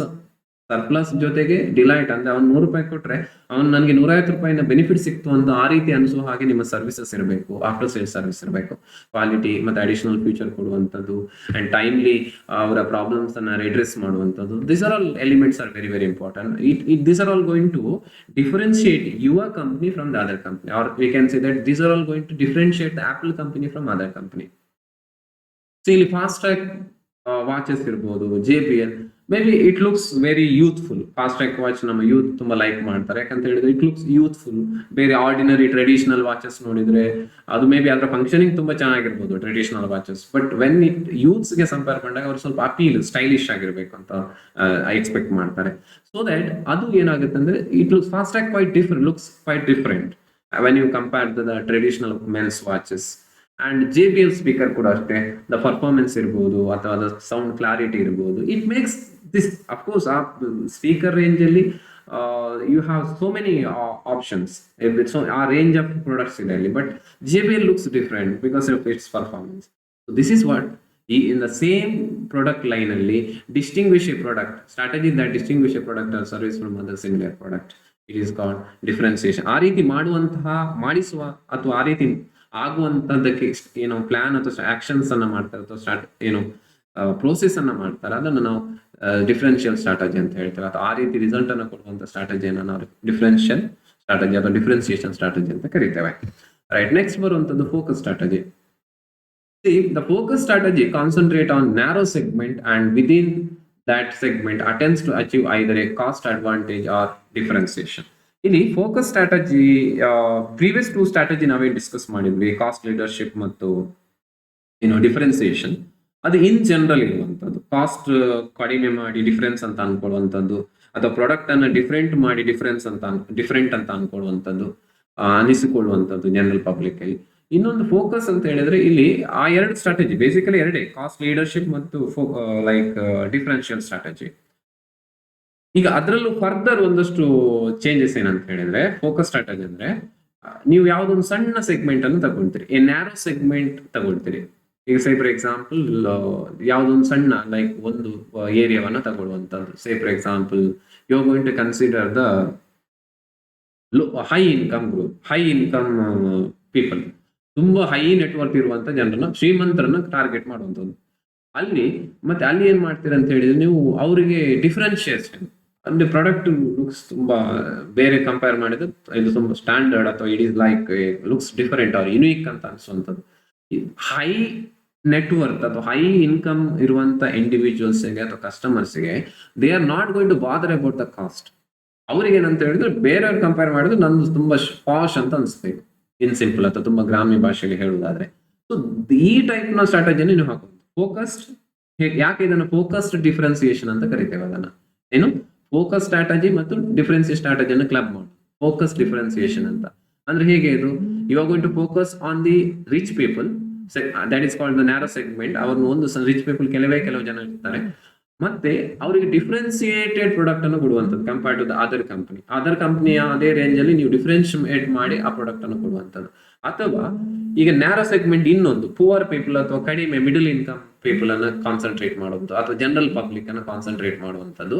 ಸರ್ಪ್ಲಸ್ ಜೊತೆಗೆ ಡಿಲೈಟ್ ಅಂದ್ರೆ ಅವ್ನು ₹100 ಕೊಟ್ರೆ ಅವ್ನು ನನಗೆ ₹150 ಬೆನಿಫಿಟ್ ಸಿಕ್ತು ಅಂತ ಆ ರೀತಿ ಅನಿಸೋ ಹಾಗೆ ನಿಮ್ಮ ಸರ್ವಿಸಸ್ ಇರಬೇಕು, ಆಫ್ಟರ್ ಸೇಲ್ ಸರ್ವಿಸ್ ಇರಬೇಕು, ಕ್ವಾಲಿಟಿ ಮತ್ತೆ ಅಡಿಷನಲ್ ಫೀಚರ್ ಕೊಡುವಂಥದ್ದು ಅಂಡ್ ಟೈಮ್ಲಿ ಅವರ ಪ್ರಾಬ್ಲಮ್ಸ್ ಅನ್ನ ರೆಡ್ರೆಸ್ ಮಾಡುವಂಥದ್ದು. This are all elements are very very important. This are all going to differentiate your company from the other company, or we can say that this are all going to differentiate the Apple company from other company. So ಇಲ್ಲಿ Fastrack watches ಇರ್ಬೋದು, JBL, maybe it looks very youthful. Fast track watch ನಮ್ಮ youth ತುಂಬಾ like ಮಾಡ್ತಾರೆ, ಯಾಕಂತ ಹೇಳಿದ್ರೆ it looks youthful. ಬೇರೆ ordinary traditional watches ನೋಡಿದ್ರೆ ಅದು ಮೇ ಬಿ ಅದರ ಫಂಕ್ಷನಿಂಗ್ ತುಂಬಾ ಚೆನ್ನಾಗಿರ್ಬೋದು traditional watches, but when it youths ಗೆ ಕಂಪೇರ್ ಮಾಡಿದಾಗ ಅವ್ರು ಸ್ವಲ್ಪ ಅಪೀಲ್ ಸ್ಟೈಲಿಶ್ ಆಗಿರ್ಬೇಕು ಅಂತ ಎಕ್ಸ್ಪೆಕ್ಟ್ ಮಾಡ್ತಾರೆ. ಸೊ ದಟ್ ಅದು ಏನಾಗುತ್ತೆ ಅಂದ್ರೆ it looks Fastrack looks quite different when you compare the traditional men's watches. And JBL speaker ಕೂಡ ಅಷ್ಟೇ, ದ ಪರ್ಫಾರ್ಮೆನ್ಸ್ ಇರ್ಬೋದು ಅಥವಾ ದ ಸೌಂಡ್ ಕ್ಲಾರಿಟಿ ಇರ್ಬೋದು, ಇಟ್ ಮೇಕ್ಸ್ ದಿಸ್. ಅಫ್ಕೋರ್ಸ್ ಆ ಸ್ಪೀಕರ್ ರೇಂಜ್ ಅಲ್ಲಿ you have so many options, ಆ range of products ಇದೆ ಅಲ್ಲಿ, but JBL looks different because of its performance. This is what in the same product line ಅಲ್ಲಿ distinguish a product strategy that distinguish a product or service from other similar product. It is called differentiation. ಆ ರೀತಿ ಮಾಡಿಸುವ ಅಥವಾ ಆ ರೀತಿ ಆಗುವಂತದ್ದಕ್ಕೆ plan ಅಥವಾ actions ಅನ್ನ ಮಾಡ್ತಾರೆ ಅಥವಾ ಪ್ರೋಸೆಸ್ ಅನ್ನ ಮಾಡ್ತಾರೆ, ಅದನ್ನು ನಾವು ಡಿಫರೆನ್ಷಿಯಲ್ ಸ್ಟ್ರಾಟಜಿ ಅಂತ ಹೇಳ್ತೇವೆ. ಅಥವಾ ಆ ರೀತಿ ರಿಸಲ್ಟ್ ಅನ್ನು ಕೊಡುವಂತ ಸ್ಟ್ರಾಟಜಿಯನ್ನು ನಾವು ಡಿಫರೆನ್ಷಿಯಲ್ ಸ್ಟ್ರಾಟಜಿ ಅಥವಾ ಡಿಫರೆನ್ಸಿಯೇಷನ್ ಸ್ಟ್ರಾಟಜಿ ಅಂತ ಕರಿತೇವೆ. ರೈಟ್, ನೆಕ್ಸ್ಟ್ ಬರುವಂತದ್ದು focus strategy. The focus strategy concentrate on narrow segment and within that segment attempts to achieve either a cost advantage or differentiation. ಇಲ್ಲಿ ಫೋಕಸ್ ಸ್ಟ್ರಾಟಜಿ ಪ್ರೀವಿಯಸ್ 2 ಸ್ಟ್ರಾಟಜಿ ನಾವೇ discuss ಮಾಡಿದ್ವಿ, cost leadership ಮತ್ತು differentiation. ಅದು in general ಇರುವಂತದ್ದು, cost ಕಡಿಮೆ ಮಾಡಿ difference ಅಂತ ಅನ್ಕೊಳ್ಳುವಂಥದ್ದು, ಅಥವಾ ಪ್ರಾಡಕ್ಟ್ ಅನ್ನ ಡಿಫರೆಂಟ್ ಮಾಡಿ ಡಿಫರೆಂಟ್ ಅಂತ ಅನ್ಕೊಳ್ಳುವಂಥದ್ದು, ಅನಿಸಿಕೊಳ್ಳುವಂಥದ್ದು ಜನರಲ್ ಪಬ್ಲಿಕ್ ಅಲ್ಲಿ. ಇನ್ನೊಂದು ಫೋಕಸ್ ಅಂತ ಹೇಳಿದ್ರೆ ಇಲ್ಲಿ ಆ 2 ಸ್ಟ್ರಾಟಜಿ ಬೇಸಿಕಲಿ ಎರಡೇ, ಕಾಸ್ಟ್ ಲೀಡರ್ಶಿಪ್ ಮತ್ತು ಲೈಕ್ ಡಿಫರೆನ್ಷಿಯಲ್ ಸ್ಟ್ರಾಟಜಿ. ಈಗ ಅದರಲ್ಲೂ ಫರ್ದರ್ ಒಂದಷ್ಟು ಚೇಂಜಸ್ ಏನಂತ ಹೇಳಿದ್ರೆ, ಫೋಕಸ್ ಸ್ಟ್ರಾಟಜಿ ಅಂದ್ರೆ ನೀವು ಯಾವ್ದೊಂದು ಸಣ್ಣ ಸೆಗ್ಮೆಂಟ್ ಅನ್ನು ತಗೊಳ್ತೀರಿ, ಎ ನ್ಯಾರೋ ಸೆಗ್ಮೆಂಟ್ ತಗೊಳ್ತೀರಿ. ಈಗ ಸೇ ಫಾರ್ ಎಕ್ಸಾಂಪಲ್ ಯಾವ್ದೊಂದು ಸಣ್ಣ ಲೈಕ್ ಒಂದು ಏರಿಯಾವನ್ನ ತಗೊಳ್ಳುವಂತದ್ದು. Say for example you are going to consider the high income people, ತುಂಬಾ ಹೈ ನೆಟ್ವರ್ಕ್ ಇರುವಂತ ಜನರನ್ನ, ಶ್ರೀಮಂತರನ್ನ ಟಾರ್ಗೆಟ್ ಮಾಡುವಂಥದ್ದು. ಅಲ್ಲಿ ಏನ್ ಮಾಡ್ತೀರ ಅಂತ ಹೇಳಿದ್ರೆ ನೀವು ಅವರಿಗೆ ಡಿಫರೆನ್ಶಿಯೇಷನ್ ಅಂದ್ರೆ ಪ್ರಾಡಕ್ಟ್ ಲುಕ್ಸ್ ತುಂಬಾ ಬೇರೆ ಕಂಪೇರ್ ಮಾಡಿದ್ರೆ ಇದು ತುಂಬಾ ಸ್ಟ್ಯಾಂಡರ್ಡ್ ಅಥವಾ it is like looks different or unique ಅಂತ ಅನ್ಸುವಂಥದ್ದು. ಹೈ ನೆಟ್ವರ್ಕ್ ಅಥವಾ ಹೈ ಇನ್ಕಮ್ ಇರುವಂತ ಇಂಡಿವಿಜುವಲ್ಸ್ಗೆ ಅಥವಾ ಕಸ್ಟಮರ್ಸ್ಗೆ they are not going to bother about the cost. ಅವ್ರಿಗೆ ಏನಂತ ಹೇಳಿದ್ರೆ ಬೇರೆಯವ್ರು ಕಂಪೇರ್ ಮಾಡಿದ್ರೆ ನಂದು ತುಂಬಾ ಪಾಶ್ ಅಂತ ಅನ್ಸ್ಬೇಕು, ಇನ್ ಸಿಂಪಲ್ ಅಥವಾ ತುಂಬಾ ಗ್ರಾಮ್ಯ ಭಾಷೆಯಲ್ಲಿ ಹೇಳುವುದಾದ್ರೆ. ಸೊ ಈ ಟೈಪ್ ನ ಸ್ಟ್ರಾಟಜಿನ ನೀವು ಹಾಕೋದು. ಫೋಕಸ್ಡ್, ಯಾಕೆ ಇದನ್ನು ಫೋಕಸ್ಡ್ ಡಿಫರೆನ್ಸಿಯೇಷನ್ ಅಂತ ಕರಿತೇವೆ ಅದನ್ನ. ಏನು ಫೋಕಸ್ ಸ್ಟ್ರಾಟಜಿ ಮತ್ತು ಡಿಫರೆನ್ಸಿಯೇಷನ್ ಸ್ಟ್ರಾಟಜಿಯನ್ನು ಕ್ಲಬ್ ಮಾಡಿ ಫೋಕಸ್ ಡಿಫರೆನ್ಸಿಯೇಷನ್ ಅಂತ. ಅಂದ್ರೆ ಹೇಗೆ ಇದು, you are going to focus on the rich people, that is called the narrow segment. ಅವ್ರನ್ನ ಒಂದು ರಿಚ್ ಪೀಪಲ್ ಕೆಲವು ಜನ ಇರ್ತಾರೆ, ಮತ್ತೆ ಅವರಿಗೆ ಡಿಫ್ರೆನ್ಸಿಯೇಟೆಡ್ ಪ್ರಾಡಕ್ಟ್ ಅನ್ನು ಕೊಡುವಂಥದ್ದು ಕಂಪೇರ್ ಟು ದ ಅದರ್ ಕಂಪನಿಯ ಅದೇ ರೇಂಜ್ ಅಲ್ಲಿ ನೀವು ಡಿಫ್ರೆನ್ಶಿಯೇಟ್ ಮಾಡಿ ಆ ಪ್ರಾಡಕ್ಟ್ ಅನ್ನು ಕೊಡುವಂಥದ್ದು. ಅಥವಾ ಈಗ ನ್ಯಾರೋ ಸೆಗ್ಮೆಂಟ್ ಇನ್ನೊಂದು ಪುವರ್ ಪೀಪಲ್ ಅಥವಾ ಕಡಿಮೆ ಮಿಡಲ್ ಇನ್ಕಮ್ ಪೀಪಲ್ ಅನ್ನ ಕಾನ್ಸಂಟ್ರೇಟ್ ಮಾಡುವಂಥದ್ದು ಅಥವಾ ಜನರಲ್ ಪಬ್ಲಿಕ್ ಅನ್ನು ಕಾನ್ಸಂಟ್ರೇಟ್ ಮಾಡುವಂಥದ್ದು.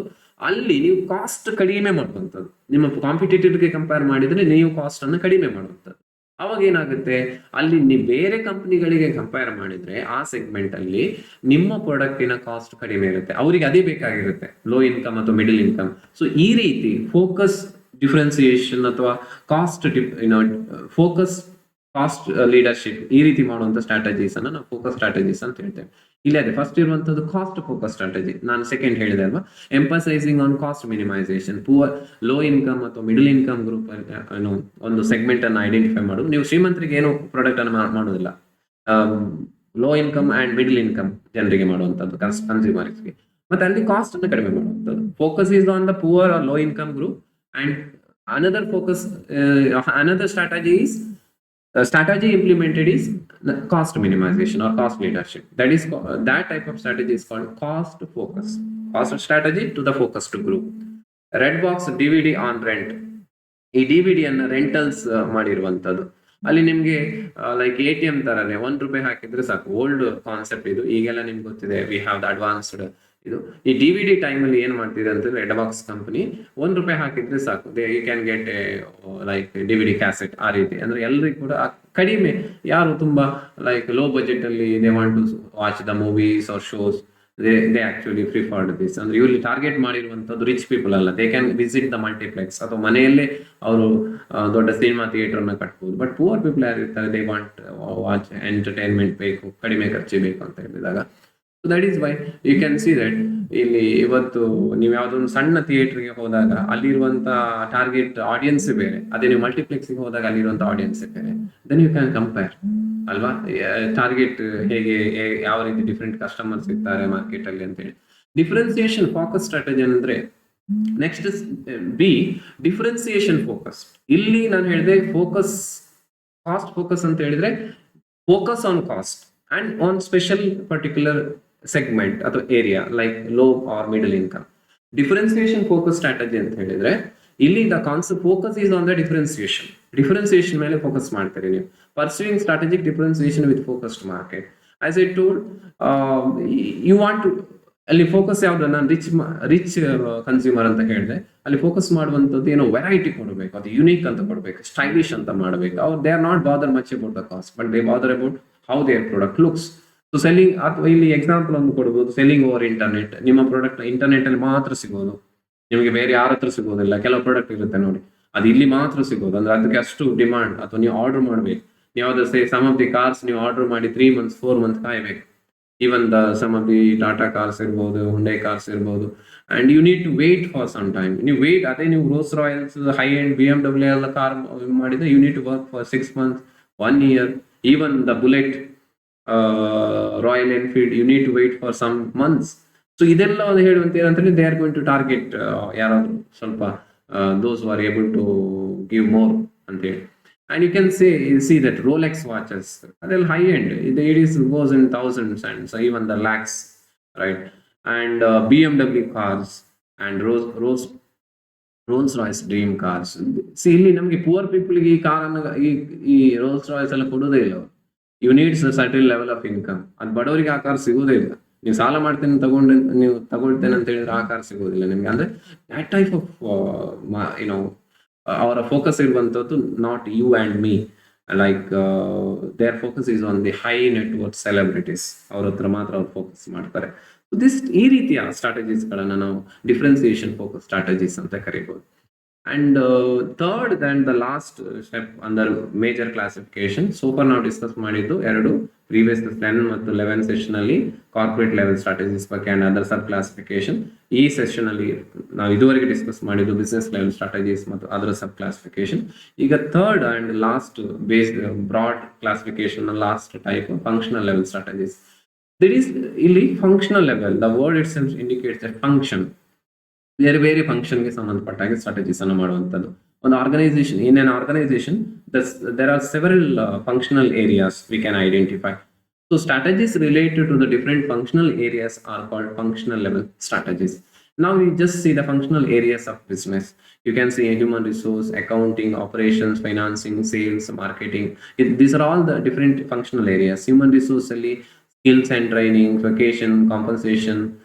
ಅಲ್ಲಿ ನೀವು ಕಾಸ್ಟ್ ಕಡಿಮೆ ಮಾಡುವಂಥದ್ದು, ನಿಮ್ಮ ಕಾಂಪಿಟೇಟಿವ್ಗೆ ಕಂಪೇರ್ ಮಾಡಿದ್ರೆ ನೀವು ಕಾಸ್ಟ್ ಅನ್ನು ಕಡಿಮೆ ಮಾಡುವಂಥದ್ದು. ಅವಾಗ ಏನಾಗುತ್ತೆ, ಅಲ್ಲಿ ನೀವು ಬೇರೆ ಕಂಪನಿಗಳಿಗೆ ಕಂಪೇರ್ ಮಾಡಿದ್ರೆ ಆ ಸೆಗ್ಮೆಂಟ್ ಅಲ್ಲಿ ನಿಮ್ಮ ಪ್ರಾಡಕ್ಟಿನ ಕಾಸ್ಟ್ ಕಡಿಮೆ ಇರುತ್ತೆ, ಅವರಿಗೆ ಅದೇ ಬೇಕಾಗಿರುತ್ತೆ, ಲೋ ಇನ್ಕಮ್ ಅಥವಾ ಮಿಡಲ್ ಇನ್ಕಮ್. ಸೊ ಈ ರೀತಿ ಫೋಕಸ್ ಡಿಫ್ರೆನ್ಸಿಯೇಷನ್ ಅಥವಾ ಕಾಸ್ಟ್ ಫೋಕಸ್ ಕಾಸ್ಟ್ ಲೀಡರ್ಶಿಪ್ ಈ ರೀತಿ ಮಾಡುವಂತ ಸ್ಟ್ರಾಟಜೀಸ್ ಅನ್ನ ನಾವು ಫೋಕಸ್ ಸ್ಟ್ರಾಟಜೀಸ್ ಅಂತ ಹೇಳ್ತೇವೆ. ಇಲ್ಲಿ ಅದೇ ಫಸ್ಟ್ ಇರುವಂತದ್ದು ಕಾಸ್ಟ್ ಫೋಕಸ್ ಸ್ಟ್ರಾಟಜಿ, ನಾನು ಸೆಕೆಂಡ್ ಹೇಳಿದೆ ಅಲ್ವಾ, emphasising on cost minimisation. Poor low income ಅಥವಾ ಮಿಡಲ್ ಇನ್ಕಮ್ ಗ್ರೂಪ್ ಒಂದು ಸೆಗ್ಮೆಂಟ್ ಅನ್ನು ಐಡೆಂಟಿಫೈ ಮಾಡೋದು. ನೀವು ಶ್ರೀಮಂತರಿಗೆ ಏನು ಪ್ರಾಡಕ್ಟ್ ಅನ್ನು ಮಾಡೋದಿಲ್ಲ, low income and middle income ಜನರಿಗೆ ಮಾಡುವಂತದ್ದು, ಕನ್ಸ್ಯೂಮರ್ಸ್ಗೆ. ಮತ್ತೆ ಅಲ್ಲಿ ಕಾಸ್ಟ್ ಅನ್ನು ಕಡಿಮೆ ಮಾಡುವಂಥದ್ದು. Focus is on the poor or low income group and another focus another strategy is strategy implemented is cost minimization or cost leadership. That type of strategy is called cost focus, cost strategy to the focused group. Red box DVD on rent, ಈ DVD ಅನ್ನ rentals ಮಾಡಿರುವಂತದ್ದು. ಅಲ್ಲಿ ನಿಮ್ಗೆ like ATM ತರನೇ ₹1 ಹಾಕಿದ್ರೆ ಸಾಕು, old concept ಇದು, ಈಗೆಲ್ಲ ನಿಮ್ಗೆ ಗೊತ್ತಿದೆ, ವಿ ಹ್ಯಾವ್ ದ ಅಡ್ವಾನ್ಸ್ಡ್ ಇದು. ಈ DVD ಟೈಮ್ ಅಲ್ಲಿ ಏನ್ ಮಾಡ್ತಿದೆ ಅಂತಂದ್ರೆ ರೆಡ್ ಬಾಕ್ಸ್ ಕಂಪನಿ ₹1 ಹಾಕಿದ್ರೆ ಸಾಕು, you can get like DVD cassette. ಆ ರೀತಿ ಅಂದ್ರೆ ಎಲ್ರಿಗೂ ಕೂಡ ಕಡಿಮೆ, ಯಾರು ತುಂಬಾ ಲೈಕ್ ಲೋ ಬಜೆಟ್ ಅಲ್ಲಿ they want to watch the movies or shows, they actually preferred this. ಅಂದ್ರೆ ಇವ್ರಲ್ಲಿ ಟಾರ್ಗೆಟ್ ಮಾಡಿರುವಂತದ್ದು ರಿಚ್ ಪೀಪಲ್ ಅಲ್ಲ, they can visit the multiplex ಅಥವಾ ಮನೆಯಲ್ಲೇ ಅವರು ದೊಡ್ಡ ಸಿನಿಮಾ ಥಿಯೇಟರ್ ನ ಕಟ್ಬಹುದು. ಬಟ್ ಪುವರ್ ಪೀಪಲ್ ಯಾರಿರ್ತಾರೆ, ದೇ ವಾಂಟ್ ವಾಚ್ ಎಂಟರ್ಟೈನ್ಮೆಂಟ್ ಬೇಕು, ಕಡಿಮೆ ಖರ್ಚು ಬೇಕು ಅಂತ ಹೇಳಿದಾಗ. So that is why you can see that ಇಲ್ಲಿ ಇವತ್ತು ನೀವು ಯಾವ್ದೊಂದು ಸಣ್ಣ ಥಿಯೇಟರ್ಗೆ ಹೋದಾಗ ಅಲ್ಲಿರುವಂತ ಟಾರ್ಗೆಟ್ ಆಡಿಯನ್ಸ್ ಬೇರೆ, ಅದೇ ನೀವು ಮಲ್ಟಿಪ್ಲೆಕ್ಸ್ಗೆ ಹೋದಾಗ ಅಲ್ಲಿರುವಂತ ಆಡಿಯನ್ಸ್ ಬೇರೆ. ದೆನ್ ಯು ಕ್ಯಾನ್ ಕಂಪೇರ್ ಅಲ್ವಾ, ಟಾರ್ಗೆಟ್ ಹೇಗೆ, ಯಾವ ರೀತಿ ಡಿಫ್ರೆಂಟ್ ಕಸ್ಟಮರ್ಸ್ ಇರ್ತಾರೆ ಮಾರ್ಕೆಟ್ ಅಲ್ಲಿ ಅಂತ ಹೇಳಿ. ಡಿಫ್ರೆನ್ಸಿಯೇಷನ್ ಫೋಕಸ್ ಸ್ಟ್ರಾಟಜಿ ಅಂದ್ರೆ ನೆಕ್ಸ್ಟ್ ಬಿ ಡಿಫ್ರೆನ್ಸಿಯೇಷನ್ ಫೋಕಸ್. ಇಲ್ಲಿ ನಾನು ಹೇಳಿದೆ ಫೋಕಸ್ ಕಾಸ್ಟ್ ಫೋಕಸ್ ಅಂತ ಹೇಳಿದ್ರೆ focus on cost and on special particular segment ಅಥವಾ area like low or middle income. Differentiation focus strategy ಅಂತ ಹೇಳಿದ್ರೆ ಇಲ್ಲಿ the concept focus is on the differentiation ಮೇಲೆ ಫೋಕಸ್ ಮಾಡ್ತಾರೆ ನೀವು. Pursuing strategic differentiation with focused market. As I told, you want to ಅಲ್ಲಿ focus ಯಾವ್ದು, ನಾನು ರಿಚ್ ಕನ್ಸ್ಯೂಮರ್ ಅಂತ ಹೇಳಿದೆ, ಅಲ್ಲಿ ಫೋಕಸ್ ಮಾಡುವಂಥದ್ದು ಏನೋ ವೆರೈಟಿ ಕೊಡಬೇಕು, ಅದು ಯುನೀಕ್ ಅಂತ ಕೊಡಬೇಕು, ಸ್ಟೈಲಿಶ್ ಅಂತ ಮಾಡಬೇಕು. ಅವ್ರು they are not bother much about the cost, but they bother about how their product looks. So selling, ಅಥವಾ ಇಲ್ಲಿ ಎಕ್ಸಾಂಪಲ್ ಒಂದು ಕೊಡಬಹುದು, ಸೆಲ್ಲಿಂಗ್ ಓವರ್ ಇಂಟರ್ನೆಟ್. ನಿಮ್ಮ ಪ್ರಾಡಕ್ಟ್ ಇಂಟರ್ನೆಟ್ ಅಲ್ಲಿ ಮಾತ್ರ ಸಿಗೋದು, ನಿಮಗೆ ಬೇರೆ ಯಾರ ಹತ್ರ ಸಿಗೋದಿಲ್ಲ. ಕೆಲವು ಪ್ರಾಡಕ್ಟ್ ಇರುತ್ತೆ ನೋಡಿ, ಅದು ಇಲ್ಲಿ ಮಾತ್ರ ಸಿಗೋದು, ಅಂದ್ರೆ ಅದಕ್ಕೆ ಅಷ್ಟು ಡಿಮಾಂಡ್. ಅಥವಾ ನೀವು ಆರ್ಡರ್ ಮಾಡ್ಬೇಕು, ನೀವು ಯಾವ್ದು ಸಮ್ ಆಫ್ ದಿ ಕಾರ್ಸ್ ನೀವು ಆರ್ಡರ್ ಮಾಡಿ 3 months 4 months ಕಾಯ್ಬೇಕು. Even the some of the Tata cars ಇರ್ಬೋದು, ಹುಂಡೈ ಕಾರ್ಸ್ ಇರ್ಬೋದು, and you need to wait for some time. ನೀವು ವೇಟ್, ಅದೇ ನೀವು Rolls Royals, high end BMW ಎಲ್ಲ ಕಾರ್ ಮಾಡಿದ್ರೆ you need to work for 6 months 1 year. Even the Bullet, Royal Enfield, you need to wait for some months. So ಇದೆಲ್ಲ ಒಂದು ಹೇಳುವಂತ ಏನಂತಂದ್ರೆ they are going to target ಯಾರಾದ್ರೂ ಸ್ವಲ್ಪ those are able to give more ಅಂತ ಹೇಳಿ. And you can see that Rolex watches, they're high end. It goes in thousands and so even the lakhs, right? And BMW cars and Rolls Royce dream cars. See, ಇಲ್ಲಿ ನಮಗೆ poor ಪೀಪಲ್ಗೆ ಈ ಕಾರನ್ನು, ಈ rolls Royce ಎಲ್ಲ ಕೊಡೋದೇ ಇಲ್ಲ. You needs certain level of income. ಅದು ಬಡವರಿಗೆ ಆ ಕಾರ್ ಸಿಗೋದೇ ಇಲ್ಲ. ನೀವು ಸಾಲ ಮಾಡ್ತೇನೆ ನೀವು ತಗೊಳ್ತೇನೆ ಅಂತ ಹೇಳಿದ್ರೆ ಆ ಕಾರ್ ಸಿಗೋದಿಲ್ಲ ನಿಮ್ಗೆ. ಅಂದ್ರೆ that type of ಅವರ ಫೋಕಸ್ ಇರುವಂತದ್ದು not you and me, like their focus is on the high network celebrities. ಅವ್ರ ಹತ್ರ ಮಾತ್ರ ಅವ್ರು ಫೋಕಸ್ ಮಾಡ್ತಾರೆ. ಈ ರೀತಿಯ ಸ್ಟ್ರಾಟಜೀಸ್ ಗಳನ್ನ ನಾವು ಡಿಫ್ರೆನ್ಸಿಯೇಷನ್ ಫೋಕಸ್ ಸ್ಟ್ರಾಟಜೀಸ್ ಅಂತ ಕರಿಬಹುದು. And third, then the last step under major classification. So far ನಾವು ಡಿಸ್ಕಸ್ ಮಾಡಿದ್ದು ಎರಡು ಪ್ರೀವಿಯಸ್ 10 ಮತ್ತು 11 ಸೆಷನ್ ಅಲ್ಲಿ ಕಾರ್ಪೊರೇಟ್ ಲೆವೆಲ್ ಸ್ಟ್ರಾಟಜೀಸ್ ಬಗ್ಗೆ ಅಂಡ್ ಅದರ್ ಸಬ್ ಕ್ಲಾಸಿಫಿಕೇಶನ್. ಈ ಸೆಷನ್ ಅಲ್ಲಿ ನಾವು ಇದುವರೆಗೆ ಡಿಸ್ಕಸ್ ಮಾಡಿದ್ದು ಬಿಸ್ನೆಸ್ ಲೆವೆಲ್ ಸ್ಟ್ರಾಟಜೀಸ್ ಮತ್ತು ಅದರ್ ಸಬ್ ಕ್ಲಾಸಿಫಿಕೇಶನ್. ಈಗ third and last base broad classification last type functional level strategies. That is ಇಲ್ಲಿ functional level, the word itself indicates a function. ಬೇರೆ ಬೇರೆ ಫಂಕ್ಷನ್ಗೆ ಸಂಬಂಧಪಟ್ಟಾಗ ಸ್ಟ್ರಾಟಜೀಸ್ ಅನ್ನು ಮಾಡುವಂಥದ್ದು. ಒಂದು organisation, in N organisation there are several functional areas we can identify. So strategies related to the different functional areas are called functional level strategies. Now we just see the functional areas of business. You can see human resource, accounting, operations, financing, sales, marketing. These are all the different functional areas. Human resource ಅಲ್ಲಿ skills and training, vacation, compensation,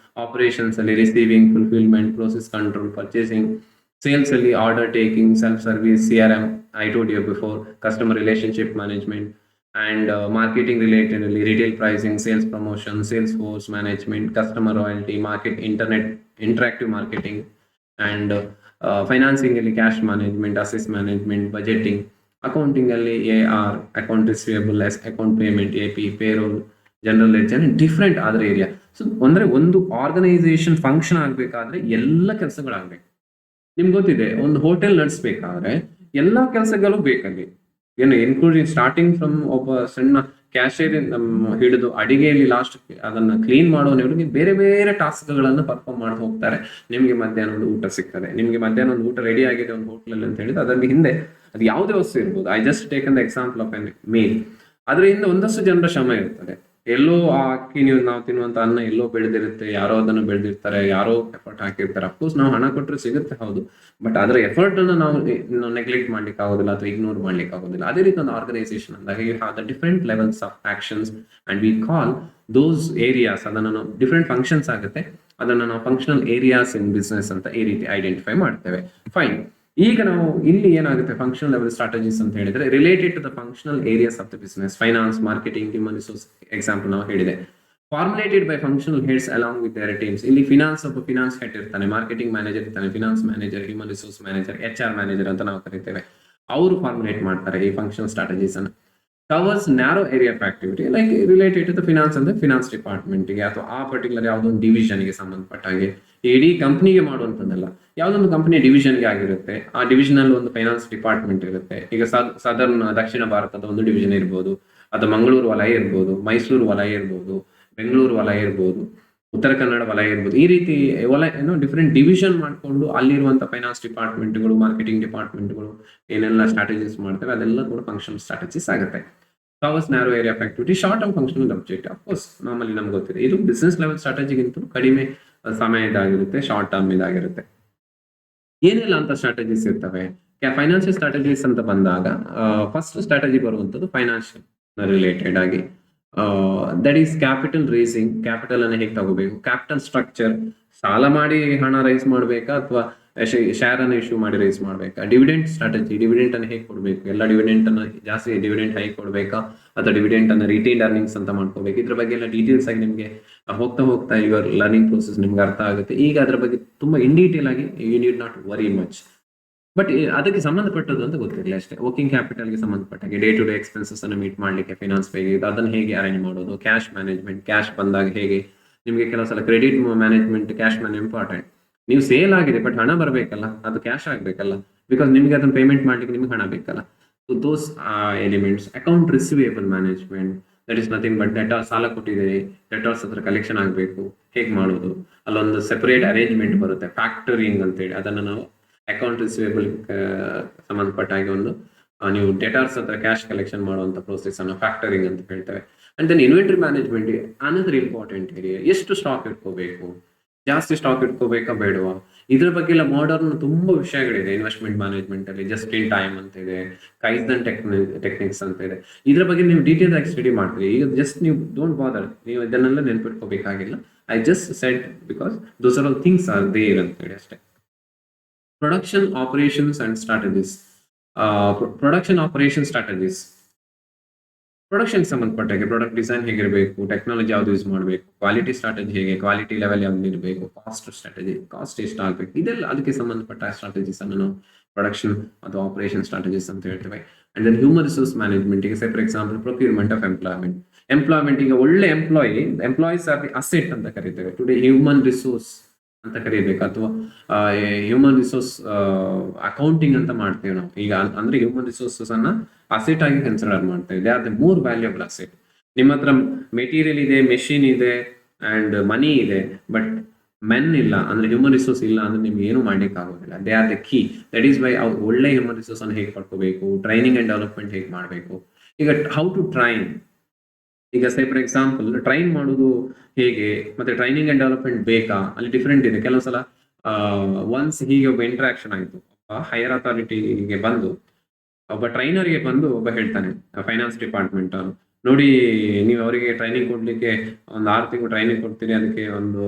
operations ಅಲ್ಲಿ receiving, fulfillment, process control, purchasing, sales ಅಲ್ಲಿ order taking, self service, CRM I told you before, customer relationship management, and marketing related ಅಲ್ಲಿ retail pricing, sales promotion, sales force management, customer loyalty, market internet interactive marketing, and financing ಅಲ್ಲಿ cash management, assets management, budgeting, accounting ಅಲ್ಲಿ AR, account receivable, account payment, AP, payroll, general ledger, different other area. So ಅಂದ್ರೆ ಒಂದು organisation function ಆಗ್ಬೇಕಾದ್ರೆ ಎಲ್ಲ ಕೆಲಸಗಳಾಗ್ಬೇಕು. ನಿಮ್ಗೆ ಗೊತ್ತಿದೆ, ಒಂದು hotel ನಡೆಸಬೇಕಾದ್ರೆ ಎಲ್ಲಾ ಕೆಲಸಗಳು ಬೇಕಲ್ಲಿ. ಏನು ಇನ್ಕ್ಲೂಡಿಂಗ್ ಸ್ಟಾರ್ಟಿಂಗ್ ಫ್ರಮ್ ಒಬ್ಬ ಸಣ್ಣ ಕ್ಯಾಶಿಯರ್ ಹಿಡಿದು ಅಡಿಗೆಯಲ್ಲಿ ಲಾಸ್ಟ್ ಅದನ್ನ ಕ್ಲೀನ್ ಮಾಡೋನಿವರಿಗೆ ಬೇರೆ ಬೇರೆ ಟಾಸ್ಕ್ಗಳನ್ನು ಪರ್ಫಾರ್ಮ್ ಮಾಡಿ ಹೋಗ್ತಾರೆ. ನಿಮ್ಗೆ ಮಧ್ಯಾಹ್ನ ಒಂದು ಊಟ ಸಿಗ್ತದೆ, ನಿಮ್ಗೆ ಮಧ್ಯಾಹ್ನ ಒಂದು ಊಟ ರೆಡಿ ಆಗಿದೆ ಒಂದು ಹೋಟೆಲ್ ಅಂತ ಹೇಳಿದ್ರೆ ಅದರಲ್ಲಿ ಹಿಂದೆ ಅದು ಯಾವುದೇ ವಸ್ತು ಇರ್ಬೋದು. I just take the example of N meal. ಅದ್ರ ಹಿಂದೆ ಒಂದಷ್ಟು ಜನರ ಶ್ರಮ ಇರ್ತದೆ. ಎಲ್ಲೋ ಆ ಅಕ್ಕಿ ನಾವು ತಿನ್ನುವಂತ ಅನ್ನ ಎಲ್ಲೋ ಬೆಳೆದಿರುತ್ತೆ, ಯಾರೋ ಅದನ್ನು ಬೆಳೆದಿರ್ತಾರೆ, ಯಾರೋ ಎಫರ್ಟ್ ಹಾಕಿರ್ತಾರೆ. ಅಫ್ಕೋರ್ಸ್ ನಾವು ಹಣ ಕೊಟ್ಟರೆ ಸಿಗುತ್ತೆ, ಹೌದು, ಬಟ್ ಅದರ ಎಫರ್ಟ್ ಅನ್ನು ನಾವು ನೆಗ್ಲೆಕ್ಟ್ ಮಾಡ್ಲಿಕ್ಕೆ ಆಗೋದಿಲ್ಲ ಅಥವಾ ಇಗ್ನೋರ್ ಮಾಡ್ಲಿಕ್ಕೆ ಆಗೋದಿಲ್ಲ. ಅದೇ ರೀತಿ ಒಂದು ಆರ್ಗನೈಸೇಷನ್ ಅಂದಾಗ you have the different levels of actions and we call those areas, ಅದನ್ನು ನಾವು ಡಿಫರೆಂಟ್ ಫಂಕ್ಷನ್ಸ್ ಆಗುತ್ತೆ, ಅದನ್ನು ನಾವು ಫಂಕ್ಷನಲ್ ಏರಿಯಾಸ್ ಇನ್ ಬಿಸ್ನೆಸ್ ಅಂತ ಈ ರೀತಿ ಐಡೆಂಟಿಫೈ ಮಾಡ್ತೇವೆ. ಫೈನ್. ಈಗ ನಾವು ಇಲ್ಲಿ ಏನಾಗುತ್ತೆ ಫಂಕ್ಷನಲ್ ಲೆವೆಲ್ ಸ್ಟ್ರಾಟಜೀಸ್ ಅಂತ ಹೇಳಿದ್ರೆ related to the functional areas of the business, finance, marketing, human resource example ನಾವು ಹೇಳಿದೆ. Formulated by functional heads along with their teams. ಇಲ್ಲಿ ಫಿನಾನ್ಸ್ ಒಬ್ಬ ಫಿನಾನ್ಸ್ ಹೆಡ್ ಇರ್ತಾನೆ, ಮಾರ್ಕೆಟಿಂಗ್ ಮ್ಯಾನೇಜರ್ ಇರ್ತಾನೆ, finance manager, human resource manager, HR manager ಅಂತ ನಾವು ಕರಿತೇವೆ. ಅವರು ಫಾರ್ಮುಲೇಟ್ ಮಾಡ್ತಾರೆ ಈ ಫಂಕ್ಷನಲ್ ಸ್ಟ್ರಾಟಜೀಸ್ ಅನ್ನು. Covers narrow area of activity like related to the finance ಅಂದ್ರೆ ಫಿನಾನ್ಸ್ ಡಿಪಾರ್ಟ್ಮೆಂಟ್ಗೆ ಅಥವಾ ಆ ಪರ್ಟಿಕ್ಯುಲರ್ ಯಾವುದೋ ಒಂದು ಡಿವಿಷನ್ಗೆ ಸಂಬಂಧಪಟ್ಟ ಹಾಗೆ, ಇಡೀ ಕಂಪ್ನಿಗೆ ಮಾಡುವಂಥದ್ದಲ್ಲ, ಯಾವುದೊಂದು ಕಂಪನಿ ಡಿವಿಷನ್ಗೆ ಆಗಿರುತ್ತೆ. ಆ ಡಿವಿಷನ್ ಅಲ್ಲಿ ಒಂದು ಫೈನಾನ್ಸ್ ಡಿಪಾರ್ಟ್ಮೆಂಟ್ ಇರುತ್ತೆ. ಈಗ ಸದರ್ನ್ ದಕ್ಷಿಣ ಭಾರತದ ಒಂದು ಡಿವಿಷನ್ ಇರ್ಬೋದು, ಅದು ಮಂಗಳೂರು ವಲಯ ಇರ್ಬೋದು, ಮೈಸೂರು ವಲಯ ಇರ್ಬೋದು, ಬೆಂಗಳೂರು ವಲಯ ಇರ್ಬೋದು, ಉತ್ತರ ಕನ್ನಡ ವಲಯ ಇರ್ಬೋದು. ಈ ರೀತಿ ವಲಯ ಏನೋ ಡಿಫ್ರೆಂಟ್ ಡಿವಿಷನ್ ಮಾಡಿಕೊಂಡು ಅಲ್ಲಿರುವಂತ ಫೈನಾನ್ಸ್ ಡಿಪಾರ್ಟ್ಮೆಂಟ್ಗಳು, ಮಾರ್ಕೆಟಿಂಗ್ ಡಿಪಾರ್ಟ್ಮೆಂಟ್ಗಳು ಏನೆಲ್ಲ ಸ್ಟ್ರಾಟಜೀಸ್ ಮಾಡ್ತೇವೆ ಅದೆಲ್ಲ ಕೂಡ ಫಂಕ್ಷನಲ್ ಸ್ಟ್ರಾಟಜೀಸ್ ಆಗುತ್ತೆ. Covers narrow area of activity, short term functional object. Of course normally ನಮ್ಗೆ ಗೊತ್ತಿದೆ ಇದು ಬಿಸ್ನೆಸ್ ಲೆವೆಲ್ ಸ್ಟ್ರಾಟಜಿಗಿಂತ ಕಡಿಮೆ ಸಮಯ ಇದಾಗಿರುತ್ತೆ, ಶಾರ್ಟ್ ಟರ್ಮ್ ಇದಾಗಿರುತ್ತೆ. ಏನೆಲ್ಲ ಅಂತ ಸ್ಟ್ರಾಟಜೀಸ್ ಇರ್ತವೆ? ಫೈನಾನ್ಷಿಯಲ್ ಸ್ಟ್ರಾಟಜೀಸ್ ಅಂತ ಬಂದಾಗ ಫಸ್ಟ್ ಸ್ಟ್ರಾಟಜಿ ಬರುವಂತದ್ದು ಫೈನಾನ್ಷಿಯಲ್ ರಿಲೇಟೆಡ್ ಆಗಿ. That is capital raising. Capital ಅನ್ನು ಹೇಗೆ ತಗೋಬೇಕು, ಕ್ಯಾಪಿಟಲ್ ಸ್ಟ್ರಕ್ಚರ್, ಸಾಲ ಮಾಡಿ ಹಣ ರೈಸ್ ಮಾಡ್ಬೇಕಾ ಅಥವಾ ಶೇರ್ ಅನ್ನು ಇಶ್ಯೂ ಮಾಡಿ ರೈಸ್ ಮಾಡ್ಬೇಕಾ, ಡಿವಿಡೆಂಟ್ ಸ್ಟ್ರಾಟಜಿ, ಡಿವಿಡೆಂಟ್ ಅನ್ನು ಹೇಗೆ ಕೊಡ್ಬೇಕು, ಎಲ್ಲ ಡಿವಿಡೆಂಟ್ ಅನ್ನು ಜಾಸ್ತಿ ಡಿವಿಡೆಂಟ್ ಹೇಗೆ ಕೊಡ್ಬೇಕಾ ಅಥವಾ ಡಿವಿಡೆಂಟ್ ಅನ್ನು ರಿಟೈನ್ಡ್ ಅರ್ನಿಂಗ್ಸ್ ಅಂತ ಮಾಡ್ಕೋಬೇಕು. ಇದ್ರ ಬಗ್ಗೆ ಎಲ್ಲ ಡೀಟೇಲ್ಸ್ ಆಗಿ ನಿಮಗೆ ಹೋಗ್ತಾ ಯುವರ್ ಲರ್ನಿಂಗ್ ಪ್ರೋಸೆಸ್ ನಿಮ್ಗೆ ಅರ್ಥ ಆಗುತ್ತೆ. ಈಗ ಅದ್ರ ಬಗ್ಗೆ ತುಂಬಾ ಇನ್ ಡೀಟೇಲ್ ಆಗಿ you need not worry much, but ಅದಕ್ಕೆ ಸಂಬಂಧಪಟ್ಟದ್ದು ಅಂತ ಗೊತ್ತಿರಲಿ ಅಷ್ಟೇ. ವರ್ಕಿಂಗ್ ಕ್ಯಾಪಿಟಲ್ಗೆ ಸಂಬಂಧಪಟ್ಟಾಗೆ ಡೇ ಟು ಡೇ ಎಕ್ಸ್ಪೆನ್ಸಸ್ ಅನ್ನು ಮೀಟ್ ಮಾಡ್ಲಿಕ್ಕೆ ಫೈನಾನ್ಸ್ ಬೇಕು, ಅದನ್ನು ಹೇಗೆ ಅರೇಂಜ್ ಮಾಡೋದು, ಕ್ಯಾಶ್ ಮ್ಯಾನೇಜ್ಮೆಂಟ್, ಕ್ಯಾಶ್ ಬಂದಾಗ ಹೇಗೆ, ನಿಮಗೆ ಕೆಲವು ಸಲ credit management, cash man important. ನೀವು ಸೇಲ್ ಆಗಿದೆ ಬಟ್ ಹಣ ಬರಬೇಕಲ್ಲ, ಅದು ಕ್ಯಾಶ್ ಆಗಬೇಕಲ್ಲ, ಬಿಕಾಸ್ ನಿಮಗೆ ಅದನ್ನು ಪೇಮೆಂಟ್ ಮಾಡ್ಲಿಕ್ಕೆ ನಿಮ್ಗೆ ಹಣ ಬೇಕಲ್ಲ. So those elements. Account receivable management, that is nothing but debtor, ಸಾಲ ಕೊಟ್ಟಿದ್ದೀರಿ, ಡೆಟಾರ್ಸ್ ಹತ್ರ ಕಲೆಕ್ಷನ್ ಆಗಬೇಕು, ಹೇಗೆ ಮಾಡೋದು, ಅಲ್ಲೊಂದು ಸೆಪರೇಟ್ ಅರೇಂಜ್ಮೆಂಟ್ ಬರುತ್ತೆ, ಫ್ಯಾಕ್ಟರಿಂಗ್ ಅಂತೇಳಿ. ಅದನ್ನು ನಾವು ಅಕೌಂಟ್ ರಿಸಿವೇಬಲ್ ಸಂಬಂಧಪಟ್ಟ ಹಾಗೆ ಒಂದು ನೀವು ಡೆಟಾರ್ಸ್ ಹತ್ರ ಕ್ಯಾಶ್ ಕಲೆಕ್ಷನ್ ಮಾಡುವಂತ ಪ್ರೋಸೆಸ್ ಅನ್ನು ಫ್ಯಾಕ್ಟರಿಂಗ್ ಅಂತ ಹೇಳ್ತೇವೆ. And then inventory management another important area. ಎಷ್ಟು ಸ್ಟಾಕ್ ಇಟ್ಕೋಬೇಕು, ಜಾಸ್ತಿ ಸ್ಟಾಕ್ ಇಟ್ಕೋಬೇಕಾ ಬೇಡವಾ, ಇದ್ರ ಬಗ್ಗೆ ಎಲ್ಲ ಮಾಡರ್ನ್ ತುಂಬಾ ವಿಷಯಗಳಿದೆ ಇನ್ವೆಸ್ಟ್ಮೆಂಟ್ ಮ್ಯಾನೇಜ್ಮೆಂಟ್ ಅಲ್ಲಿ. ಜಸ್ಟ್ ಇನ್ ಟೈಮ್ ಅಂತ ಇದೆ, ಕೈಸನ್ ಟೆಕ್ನಿಕ್ಸ್ ಅಂತ ಇದೆ. ಇದ್ರ ಬಗ್ಗೆ ನೀವು ಡೀಟೇಲ್ ಆಗಿ ಸ್ಟಡಿ ಮಾಡ್ತೀರಿ. ಈಗ ಜಸ್ಟ್ ನೀವು ಡೋಂಟ್ ಬಾದರ್, ನೀವು ಇದನ್ನೆಲ್ಲ ನೆನ್ಪಿಟ್ಕೋಬೇಕಾಗಿಲ್ಲ. I just said because those are all things are there ಅಂತ ಹೇಳಿ ಅಷ್ಟೇ. Production operations and strategies. Production operation strategies. Production ಸಂಬಂಧಪಟ್ಟಾಗೆ ಪ್ರಾಡಕ್ಟ್ ಡಿಸೈನ್ ಹೇಗಿರಬೇಕು, ಟೆಕ್ನಾಲಜಿ ಯಾವ್ದು ಯೂಸ್ ಮಾಡಬೇಕು, ಕ್ವಾಲಿಟಿ ಸ್ಟ್ರಾಟಜಿ ಹೇಗೆ, ಕ್ವಾಲಿಟಿ ಲೆವೆಲ್ ಯಾವ್ದು ಇರಬೇಕು, ಕಾಸ್ಟ್ ಸ್ಟ್ರಾಟಜಿ, ಕಾಸ್ಟ್ ಎಷ್ಟು ಆಗ್ಬೇಕು, ಇದೆಲ್ಲ ಅದಕ್ಕೆ ಸಂಬಂಧಪಟ್ಟ ಸ್ಟ್ರಾಟಜೀಸ್ ಅನ್ನು ನಾವು ಪ್ರೊಡಕ್ಷನ್ ಅಥವಾ ಆಪರೇಷನ್ ಸ್ಟ್ರಾಟಜೀಸ್ ಅಂತ ಹೇಳ್ತೇವೆ. And then human resource management ಈಗ for example procurement of employment ಈಗ ಒಳ್ಳೆ ಎಂಪ್ಲಾಯೀಸ್ ಆರ್ ದಿ ಅಸೆಟ್ ಅಂತ ಕರಿತೇವೆ. ಟುಡೇ ಹ್ಯೂಮನ್ ರಿಸೋರ್ಸ್ ಅಂತ ಕರೀಬೇಕು, ಅಥವಾ ಹ್ಯೂಮನ್ ರಿಸೋರ್ಸ್ ಅಕೌಂಟಿಂಗ್ ಅಂತ ಮಾಡ್ತೇವೆ ನಾವು ಈಗ. ಅಂದ್ರೆ ಹ್ಯೂಮನ್ ರಿಸೋರ್ಸಸ್ ಅನ್ನ ಅಸೆಟ್ ಆಗಿ ಕನ್ಸಿಡರ್ ಮಾಡ್ತೇವೆ. They are the more valuable asset. ನಿಮ್ಮ ಹತ್ರ ಮೆಟೀರಿಯಲ್ ಇದೆ, ಮೆಷಿನ್ ಇದೆ ಅಂಡ್ ಮನಿ ಇದೆ, ಬಟ್ ಮೆನ್ ಇಲ್ಲ ಅಂದ್ರೆ ಹ್ಯೂಮನ್ ರಿಸೋರ್ಸ್ ಇಲ್ಲ ಅಂದ್ರೆ ನಿಮ್ಗೆ ಏನು ಮಾಡ್ಲಿಕ್ಕೆ ಆಗೋದಿಲ್ಲ. They are the key. That is why ಒಳ್ಳೆ ಹ್ಯೂಮನ್ ರಿಸೋರ್ಸ್ ಅನ್ನು ಹೇಗೆ ಪಡ್ಕೋಬೇಕು, ಟ್ರೈನಿಂಗ್ ಅಂಡ್ ಡೆವಲಪ್ಮೆಂಟ್ ಹೇಗೆ ಮಾಡಬೇಕು. ಈಗ ಹೌ ಟು ಟ್ರೈನ್, ಈಗ ಸೇ ಫಾರ್ ಎಕ್ಸಾಂಪಲ್ ಟ್ರೈನ್ ಮಾಡೋದು ಹೇಗೆ, ಮತ್ತೆ ಟ್ರೈನಿಂಗ್ ಅಂಡ್ ಡೆವಲಪ್ಮೆಂಟ್ ಬೇಕಾ, ಅಲ್ಲಿ ಡಿಫ್ರೆಂಟ್ ಇದೆ. ಕೆಲವು ಸಲ ಒನ್ಸ್ ಹೀಗೆ ಒಬ್ಬ ಇಂಟ್ರಾಕ್ಷನ್ ಆಯ್ತು, ಹೈಯರ್ ಅಥಾರಿಟಿಗೆ ಬಂದು ಒಬ್ಬ ಟ್ರೈನರ್ಗೆ ಬಂದು ಒಬ್ಬ ಹೇಳ್ತಾನೆ ಫೈನಾನ್ಸ್ ಡಿಪಾರ್ಟ್ಮೆಂಟ್ ಅವರು, ನೋಡಿ ನೀವು ಅವರಿಗೆ ಟ್ರೈನಿಂಗ್ ಕೊಡ್ಲಿಕ್ಕೆ ಒಂದು 6 ತಿಂಗಳು ಟ್ರೈನಿಂಗ್ ಕೊಡ್ತೀರಿ, ಅದಕ್ಕೆ ಒಂದು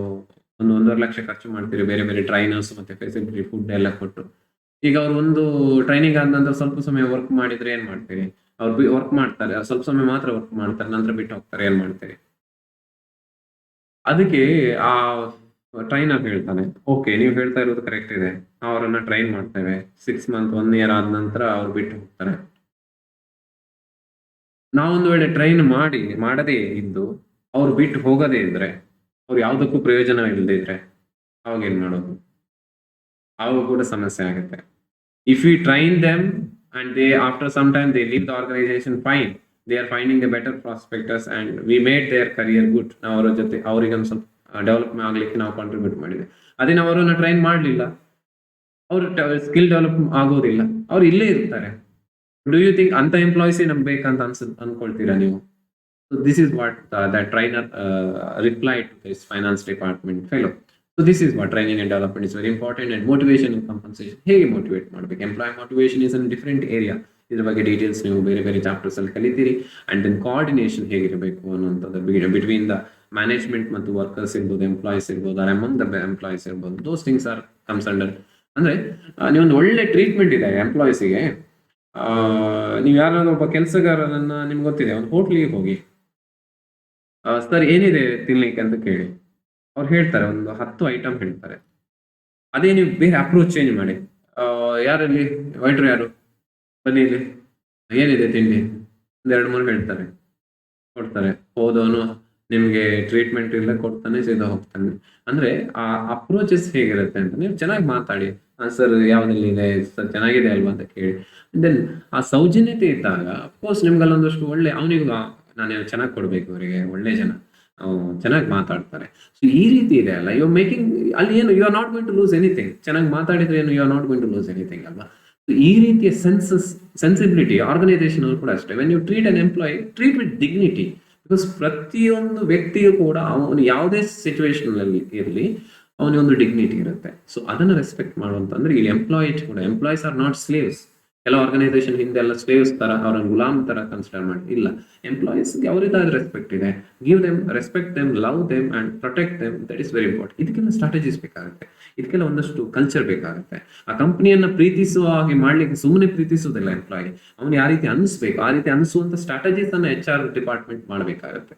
1.5 ಲಕ್ಷ ಖರ್ಚು ಮಾಡ್ತೀರಿ, ಬೇರೆ ಬೇರೆ ಟ್ರೈನರ್ಸ್ ಮತ್ತೆ ಫೆಸಿಲಿಟಿ ಫುಡ್ ಎಲ್ಲ ಕೊಟ್ಟು. ಈಗ ಅವ್ರು ಒಂದು ಟ್ರೈನಿಂಗ್ ಆದ ನಂತರ ಸ್ವಲ್ಪ ಸಮಯ ವರ್ಕ್ ಮಾಡಿದ್ರೆ ಏನ್ ಮಾಡ್ತೀರಿ, ಅವ್ರು ವರ್ಕ್ ಮಾಡ್ತಾರೆ, ಸ್ವಲ್ಪ ಸಮಯ ಮಾತ್ರ ವರ್ಕ್ ಮಾಡ್ತಾರೆ, ನಂತರ ಬಿಟ್ಟು ಹೋಗ್ತಾರೆ, ಏನ್ ಮಾಡ್ತೀರಿ. ಅದಕ್ಕೆ ಆ ಟ್ರೈನರ್ ಹೇಳ್ತಾನೆ, ಓಕೆ ನೀವು ಹೇಳ್ತಾ ಇರೋದು ಕರೆಕ್ಟ್ ಇದೆ, ಅವರನ್ನ ಟ್ರೈನ್ ಮಾಡ್ತೇವೆ, 6 ಮಂತ್ 1 ಇಯರ್ ಆದ ನಂತರ ಅವ್ರು ಬಿಟ್ಟು ಹೋಗ್ತಾರೆ. ನಾವೊಂದು ವೇಳೆ ಟ್ರೈನ್ ಮಾಡದೇ ಇದ್ದು ಅವ್ರು ಬಿಟ್ಟು ಹೋಗದೇ ಇದ್ರೆ, ಅವ್ರು ಯಾವ್ದಕ್ಕೂ ಪ್ರಯೋಜನ ಇಲ್ಲದೆ ಇದ್ರೆ ಅವಾಗ ಏನ್ ಮಾಡೋದು, ಅವಾಗ ಕೂಡ ಸಮಸ್ಯೆ ಆಗುತ್ತೆ. If we train them and they after some time they leave the organisation, fine, they are finding the better prospectus and we made their career good. ನಾವು ಅವರ ಜೊತೆ ಅವರಿಗೆ ಒಂದು ಸ್ವಲ್ಪ ಡೆವಲಪ್ ಆಗ್ಲಿಕ್ಕೆ ನಾವು ಕಾಂಟ್ರಿಬ್ಯೂಟ್ ಮಾಡಿದೆ. ಅದೇ ನಾವು ಅವರನ್ನ ಟ್ರೈನ್ ಮಾಡಲಿಲ್ಲ, ಅವ್ರ ಸ್ಕಿಲ್ ಡೆವಲಪ್ ಆಗೋದಿಲ್ಲ, ಅವ್ರು ಇಲ್ಲೇ ಇರ್ತಾರೆ. ಡೂ ಯು ಥಿಂಕ್ ಅಂತ ಎಂಪ್ಲಾಯೀಸ್ ನಮ್ಗೆ ಬೇಕಂತ ಅನ್ಕೊಳ್ತೀರಾ ನೀವು? So this is what that trainer replied to this finance department fellow. So this is what training and development is very important. And motivation and compensation ಹೇಗೆ motivate ಮಾಡಬೇಕು, employ motivation is an different area. ಇದ್ರ ಬಗ್ಗೆ details ನೀವು ಬೇರೆ ಬೇರೆ chapters ಅಲ್ಲಿ ಕಲಿತೀರಿ. And then coordination ಹೇಗಿರಬೇಕು ಅನ್ನುವಂಥದ್ದು ಬಿಟ್ವೀನ್ ದ ಮ್ಯಾನೇಜ್ಮೆಂಟ್ ಮತ್ತು ವರ್ಕರ್ಸ್ ಇರ್ಬೋದು, ಎಂಪ್ಲಾಯೀಸ್ ಇರ್ಬೋದು, ಆರ್ ಅಮಂಗ್ ದ ಎಂಪ್ಲಾಯೀಸ್ ಇರ್ಬೋದು, those things are comes under. ಅಂದ್ರೆ ನೀವೊಂದು ಒಳ್ಳೆ ಟ್ರೀಟ್ಮೆಂಟ್ ಇದೆ ಎಂಪ್ಲಾಯೀಸಿಗೆ. ನೀವು ಯಾರಾದ್ರೂ ಒಬ್ಬ ಕೆಲಸಗಾರನನ್ನ ನಿಮ್ಗೆ ಗೊತ್ತಿದೆ, ಒಂದು ಹೋಟ್ಲಿಗೆ ಹೋಗಿ ಸರ್ ಏನಿದೆ ತಿನ್ಲಿಕ್ಕೆ ಅಂತ ಕೇಳಿ, ಅವ್ರು ಹೇಳ್ತಾರೆ ಒಂದು 10 ಐಟಮ್ ಹೇಳ್ತಾರೆ. ಅದೇ ನೀವು ಬೇರೆ ಅಪ್ರೋಚ್ ಚೇಂಜ್ ಮಾಡಿ, ಯಾರಲ್ಲಿ ವೈಟ್ರು ಯಾರು, ಬನ್ನಿ ಇಲ್ಲಿ ಏನಿದೆ ತಿಂಡಿ, 2-3 ಹೇಳ್ತಾರೆ, ಕೊಡ್ತಾರೆ. ಹೋದವನು ನಿಮ್ಗೆ ಟ್ರೀಟ್ಮೆಂಟ್ ಇಲ್ಲ, ಕೊಡ್ತಾನೆ, ಸೀದಾ ಹೋಗ್ತಾನೆ. ಅಂದ್ರೆ ಆ ಅಪ್ರೋಚಸ್ ಹೇಗಿರುತ್ತೆ ಅಂತ ನೀವು ಚೆನ್ನಾಗಿ ಮಾತಾಡಿ, ಸರ್ ಯಾವ್ದಲ್ಲಿ ಇದೆ ಸರ್, ಚೆನ್ನಾಗಿದೆ ಅಲ್ವಾ ಅಂತ ಕೇಳಿ. ದೆನ್ ಆ ಸೌಜನ್ಯತೆ ಇದ್ದಾಗ ಅಫ್ಕೋರ್ಸ್ ನಿಮ್ಗೆ ಅಲ್ಲೊಂದಷ್ಟು ಒಳ್ಳೆ, ಅವನಿಗೂ ನಾನು ಚೆನ್ನಾಗಿ ಕೊಡ್ಬೇಕು, ಅವರಿಗೆ ಒಳ್ಳೆ ಜನ ಚೆನ್ನಾಗಿ ಮಾತಾಡ್ತಾರೆ. ಸೊ ಈ ರೀತಿ ಇದೆ ಅಲ್ಲ, ಯು ಮೇಕಿಂಗ್ ಅಲ್ಲಿ ಏನು, you are not going to lose anything. ಚೆನ್ನಾಗಿ ಮಾತಾಡಿದ್ರೆ ಏನು, you are not going to lose anything ಅಲ್ವಾ. ಈ ರೀತಿಯ ಸೆನ್ಸಿಬಿಲಿಟಿ ಆರ್ಗನೈಸೇಷನ್ ಅಲ್ಲಿ ಕೂಡ ಅಷ್ಟೇ. When you treat an employee, treat with dignity. Because ಪ್ರತಿಯೊಂದು ವ್ಯಕ್ತಿಗೂ ಕೂಡ ಅವನು ಯಾವುದೇ ಸಿಚುವೇಶನ್ ಅಲ್ಲಿ ಇರಲಿ, ಅವನಿಗೆ ಒಂದು ಡಿಗ್ನಿಟಿ ಇರುತ್ತೆ. ಸೊ ಅದನ್ನ ರೆಸ್ಪೆಕ್ಟ್ ಮಾಡುವಂತಂದ್ರೆ ಇಲ್ಲಿ ಎಂಪ್ಲಾಯೀಸ್ ಕೂಡ, ಎಂಪ್ಲಾಯೀಸ್ ಆರ್ ನಾಟ್ ಸ್ಲೇವ್ಸ್. ಎಲ್ಲ ಆರ್ಗನೈಸೇಷನ್ ಹಿಂದೆ ಎಲ್ಲ ಸ್ಲೇವ್ಸ್ ತರ, ಅವ್ರನ್ನ ಗುಲಾಮ್ ತರ ಕನ್ಸಿಡರ್ ಮಾಡಿ, ಇಲ್ಲ, ಎಂಪ್ಲಾಯೀಸ್ ಅವರಿದ್ದಾದ ರೆಸ್ಪೆಕ್ಟ್ ಇದೆ. Give them, respect them, love them and protect them. That is very important. ಇದಕ್ಕೆಲ್ಲ ಸ್ಟ್ರಾಟಜೀಸ್ ಬೇಕಾಗುತ್ತೆ, ಇದಕ್ಕೆಲ್ಲ ಒಂದಷ್ಟು ಕಲ್ಚರ್ ಬೇಕಾಗುತ್ತೆ. ಆ ಕಂಪನಿಯನ್ನ ಪ್ರೀತಿಸುವ ಹಾಗೆ ಮಾಡ್ಲಿಕ್ಕೆ ಸುಮ್ಮನೆ ಪ್ರೀತಿಸುವುದಿಲ್ಲ ಎಂಪ್ಲಾಯಿ, ಅವನು ಯಾವ ರೀತಿ ಅನಿಸ್ಬೇಕು ಆ ರೀತಿ ಅನಿಸುವಂತ ಸ್ಟ್ರಾಟಜೀಸ್ ಅನ್ನ HR ಡಿಪಾರ್ಟ್ಮೆಂಟ್ ಮಾಡಬೇಕಾಗುತ್ತೆ.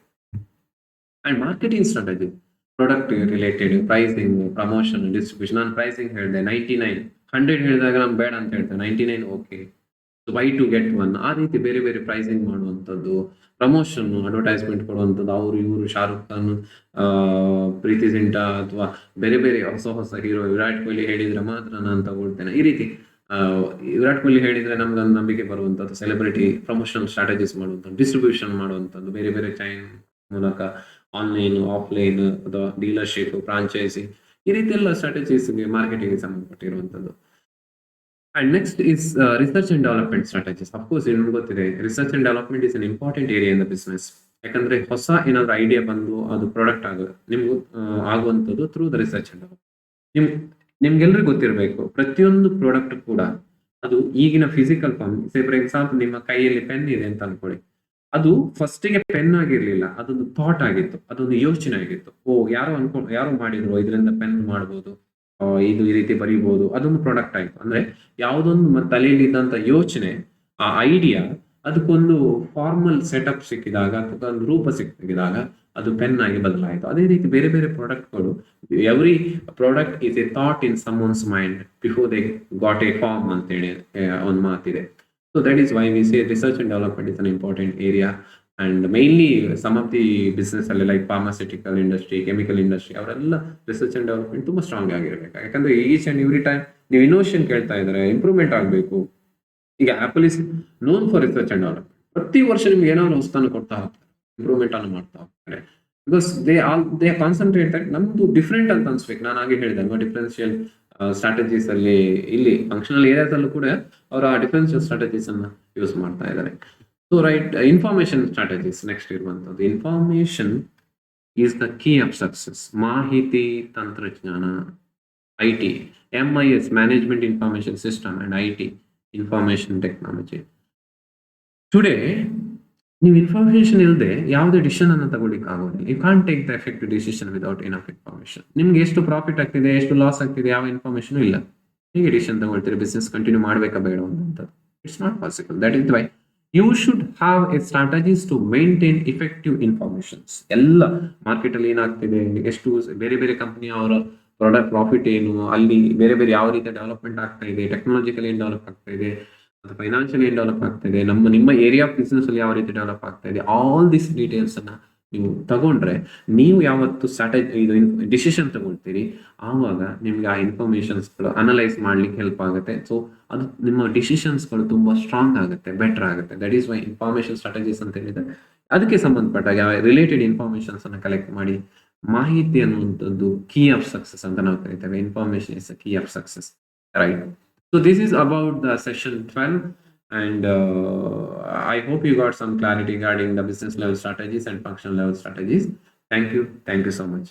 And marketing strategy, product related, pricing, promotion, distribution. ನಾನು ಪ್ರೈಸಿಂಗ್ ಹೇಳಿದೆ 99, 100 ಹೇಳಿದಾಗ ನಮ್ಗೆ ಬೇಡ ಅಂತ ಹೇಳ್ತೇನೆ, 99 ಓಕೆ, ಬೈ ಟು ಗೆಟ್ 1. ಆ ರೀತಿ ಬೇರೆ ಬೇರೆ ಪ್ರೈಸಿಂಗ್ ಮಾಡುವಂಥದ್ದು, ಪ್ರಮೋಷನ್, ಅಡ್ವರ್ಟೈಸ್ಮೆಂಟ್ ಕೊಡುವಂಥದ್ದು. ಅವರು ಇವರು ಶಾರುಖ್ ಖಾನ್, ಪ್ರೀತಿ ಜಿಂಟಾ ಅಥವಾ ಬೇರೆ ಬೇರೆ ಹೊಸ ಹೊಸ ಹೀರೋ, ವಿರಾಟ್ ಕೊಹ್ಲಿ ಹೇಳಿದ್ರೆ ಮಾತ್ರ ನಾನು ತಗೊಳ್ತೇನೆ, ಈ ರೀತಿ. ವಿರಾಟ್ ಕೊಹ್ಲಿ ಹೇಳಿದ್ರೆ ನಮ್ಗೊಂದು ನಂಬಿಕೆ ಬರುವಂಥದ್ದು, ಸೆಲೆಬ್ರಿಟಿ ಪ್ರಮೋಷನ್ ಸ್ಟ್ರಾಟಜೀಸ್ ಮಾಡುವಂಥದ್ದು, ಡಿಸ್ಟ್ರಿಬ್ಯೂಷನ್ ಮಾಡುವಂಥದ್ದು, ಬೇರೆ ಬೇರೆ ಚೈನ್ ಮೂಲಕ, ಆನ್ಲೈನ್, ಆಫ್ಲೈನ್ ಅಥವಾ ಡೀಲರ್ಶಿಪ್, ಫ್ರಾಂಚೈಸಿ, ಈ ರೀತಿ ಎಲ್ಲ ಸ್ಟ್ರಾಟಜೀಸ್ಗೆ ಮಾರ್ಕೆಟಿಂಗ್ ಸಂಬಂಧಪಟ್ಟಿರುವಂಥದ್ದು. And next is research and development strategies. Of course ನಿಮ್ಗೆ ಗೊತ್ತಿದೆ, research and development is an important area in the business. ಯಾಕಂದ್ರೆ ಹೊಸ ಏನಾದ್ರು ಐಡಿಯಾ ಬಂದು ಅದು ಪ್ರಾಡಕ್ಟ್ ನಿಮ್ಗೆ ಆಗುವಂಥದ್ದು through the research and development. ನಿಮ್ಗೆಲ್ರಿಗೂ ಗೊತ್ತಿರಬೇಕು, ಪ್ರತಿಯೊಂದು ಪ್ರಾಡಕ್ಟ್ ಕೂಡ ಅದು ಈಗಿನ ಫಿಸಿಕಲ್ ಫಾರ್ಮ್. ಫಾರ್ ಎಕ್ಸಾಂಪಲ್, ನಿಮ್ಮ ಕೈಯಲ್ಲಿ ಪೆನ್ ಇದೆ ಅಂತ ಅನ್ಕೊಳ್ಳಿ, ಅದು ಫಸ್ಟಿಗೆ ಪೆನ್ ಆಗಿರ್ಲಿಲ್ಲ, ಅದೊಂದು ಥಾಟ್ ಆಗಿತ್ತು, ಅದೊಂದು ಯೋಚನೆ ಆಗಿತ್ತು. ಯಾರೋ ಮಾಡಿದ್ರು, ಇದರಿಂದ ಪೆನ್ ಮಾಡಬಹುದು, ಇದು ಈ ರೀತಿ ಬರೀಬಹುದು, ಅದೊಂದು ಪ್ರಾಡಕ್ಟ್ ಆಯ್ತು. ಅಂದ್ರೆ ಯಾವುದೊಂದು ತಲೆಯಲ್ಲಿ ಇದ್ದಂತ ಯೋಚನೆ, ಆ ಐಡಿಯಾ ಅದಕ್ಕೊಂದು ಫಾರ್ಮಲ್ ಸೆಟಪ್ ಸಿಕ್ಕಿದಾಗ ಅಥವಾ ಒಂದು ರೂಪ ಸಿಕ್ಕಿದಾಗ ಅದು ಪೆನ್ ಆಗಿ ಬದಲಾಯಿತು. ಅದೇ ರೀತಿ ಬೇರೆ ಬೇರೆ ಪ್ರಾಡಕ್ಟ್ಗಳು, every product is a thought in someone's mind before they got a form ಅಂತೇಳಿ ಒಂದು ಮಾತಿದೆ. So that is why we say research and development is an important area. And mainly some of the business ಅಲ್ಲಿ like pharmaceutical industry, chemical industry, ಅವರೆಲ್ಲ research and development ತುಂಬಾ strong ಆಗಿರ್ಬೇಕು. ಯಾಕಂದ್ರೆ each and every time ನೀವು innovation ಕೇಳ್ತಾ ಇದ್ದಾರೆ, improvement ಆಗಬೇಕು. ಈಗ Apple is known for research and development. ಪ್ರತಿ ವರ್ಷ ನಿಮ್ಗೆ ಏನಾದ್ರು ಹೊಸತನ್ನು ಕೊಡ್ತಾ ಹೋಗ್ತಾರೆ, ಇಂಪ್ರೂವ್ಮೆಂಟ್ ಅನ್ನು ಮಾಡ್ತಾ ಹೋಗ್ತಾರೆ. ಬಿಕಾಸ್ ದೇ ಕಾನ್ಸಂಟ್ರೇಟ್ ನಮ್ದು ಡಿಫ್ರೆಂಟ್ ಅಂತ ಅನ್ಸ್ಬೇಕು. ನಾನು ಹಾಗೆ ಹೇಳಿದೆ ಅಲ್ವಾ, ಡಿಫರೆನ್ಷಿಯಲ್ ಸ್ಟ್ರಾಟಜೀಸ್ ಅಲ್ಲಿ ಇಲ್ಲಿ ಫಂಕ್ಷನಲ್ ಏರಿಯಾಸ್ ಅಲ್ಲೂ ಕೂಡ ಅವರ ಡಿಫರೆನ್ಷಿಯಲ್ ಸ್ಟ್ರಾಟಜೀಸ್ ಅನ್ನ ಯೂಸ್ ಮಾಡ್ತಾ ಇದ್ದಾರೆ. So right, information strategies next ಇರುವಂತದ್ದು. Information is the key of success. ಮಾಹಿತಿ ತಂತ್ರಜ್ಞಾನ, IT, MIS, management information system, and IT, information technology. Today ನೀವು ಇನ್ಫಾರ್ಮೇಶನ್ ಇಲ್ಲದೆ ಯಾವುದೇ ಡಿಸಿಷನ್ ಅನ್ನು ತಗೊಳ್ಳಿಕ್ಕೆ ಆಗೋದಿಲ್ಲ. You can't take the effective decision without enough information. ನಿಮ್ಗೆ ಎಷ್ಟು ಪ್ರಾಫಿಟ್ ಆಗ್ತಿದೆ, ಎಷ್ಟು ಲಾಸ್ ಆಗ್ತಿದೆ, ಯಾವ ಇನ್ಫಾರ್ಮೇಶನ್ ಇಲ್ಲ, ಹೇಗೆ ಡಿಸಿಷನ್ ತಗೊಳ್ತೀರಿ? ಬಿಸ್ನೆಸ್ ಕಂಟಿನ್ಯೂ ಮಾಡಬೇಕಾ ಬೇಡ ಅಂತ? It's not possible. That is why you should have a strategies to maintain effective informations. ಎಲ್ಲ ಮಾರ್ಕೆಟ್ ಅಲ್ಲಿ ಏನಾಗ್ತಿದೆ, ಎಷ್ಟು ಬೇರೆ ಬೇರೆ ಕಂಪನಿ ಅವರ ಪ್ರಾಡಕ್ಟ್ ಪ್ರಾಫಿಟ್ ಏನು, ಅಲ್ಲಿ ಬೇರೆ ಬೇರೆ ಯಾವ ರೀತಿ ಡೆವಲಪ್ಮೆಂಟ್ ಆಗ್ತಾ ಇದೆ, ಟೆಕ್ನಾಲಜಿಕಲಿ ಏನು ಡೆವಲಪ್ ಆಗ್ತಾ ಇದೆ, ಅದು ಫೈನಾನ್ಷಿಯಲಿ ಏನು ಡೆವಲಪ್ ಆಗ್ತಾ ಇದೆ, ನಿಮ್ಮ ಏರಿಯಾ ಆಫ್ ಬಿಸ್ನೆಸ್ ಅಲ್ಲಿ ಯಾವ ರೀತಿ ಡೆವಲಪ್ ಆಗ್ತಾ ಇದೆ, ಆಲ್ ದಿಸ್ ಡೀಟೇಲ್ಸ್ ಅನ್ನ ನೀವು ತಗೊಂಡ್ರೆ ನೀವು ಯಾವತ್ತು ಇದು ಡಿಸಿಷನ್ ತಗೊಳ್ತೀರಿ, ಆವಾಗ ನಿಮ್ಗೆ ಆ ಇನ್ಫಾರ್ಮೇಶನ್ಸ್ಗಳು ಅನಲೈಸ್ ಮಾಡ್ಲಿಕ್ಕೆ ಹೆಲ್ಪ್ ಆಗುತ್ತೆ. ಸೊ ಅದು ನಿಮ್ಮ ಡಿಸಿಷನ್ಸ್ಗಳು ತುಂಬಾ ಸ್ಟ್ರಾಂಗ್ ಆಗುತ್ತೆ, ಬೆಟರ್ ಆಗುತ್ತೆ. That is why information strategies ಅಂತ ಹೇಳಿದ್ರೆ ಅದಕ್ಕೆ ಸಂಬಂಧಪಟ್ಟಾಗ ರಿಲೇಟೆಡ್ ಇನ್ಫಾರ್ಮೇಶನ್ಸ್ ಅನ್ನ ಕಲೆಕ್ಟ್ ಮಾಡಿ, ಮಾಹಿತಿ ಅನ್ನುವಂಥದ್ದು ಕೀ ಆಫ್ ಸಕ್ಸಸ್ ಅಂತ ನಾವು ಕರಿತೇವೆ. Information is key of success, right? So this is about the session 12, and I hope you got some clarity regarding the business level strategies and functional level strategies. Thank you so much.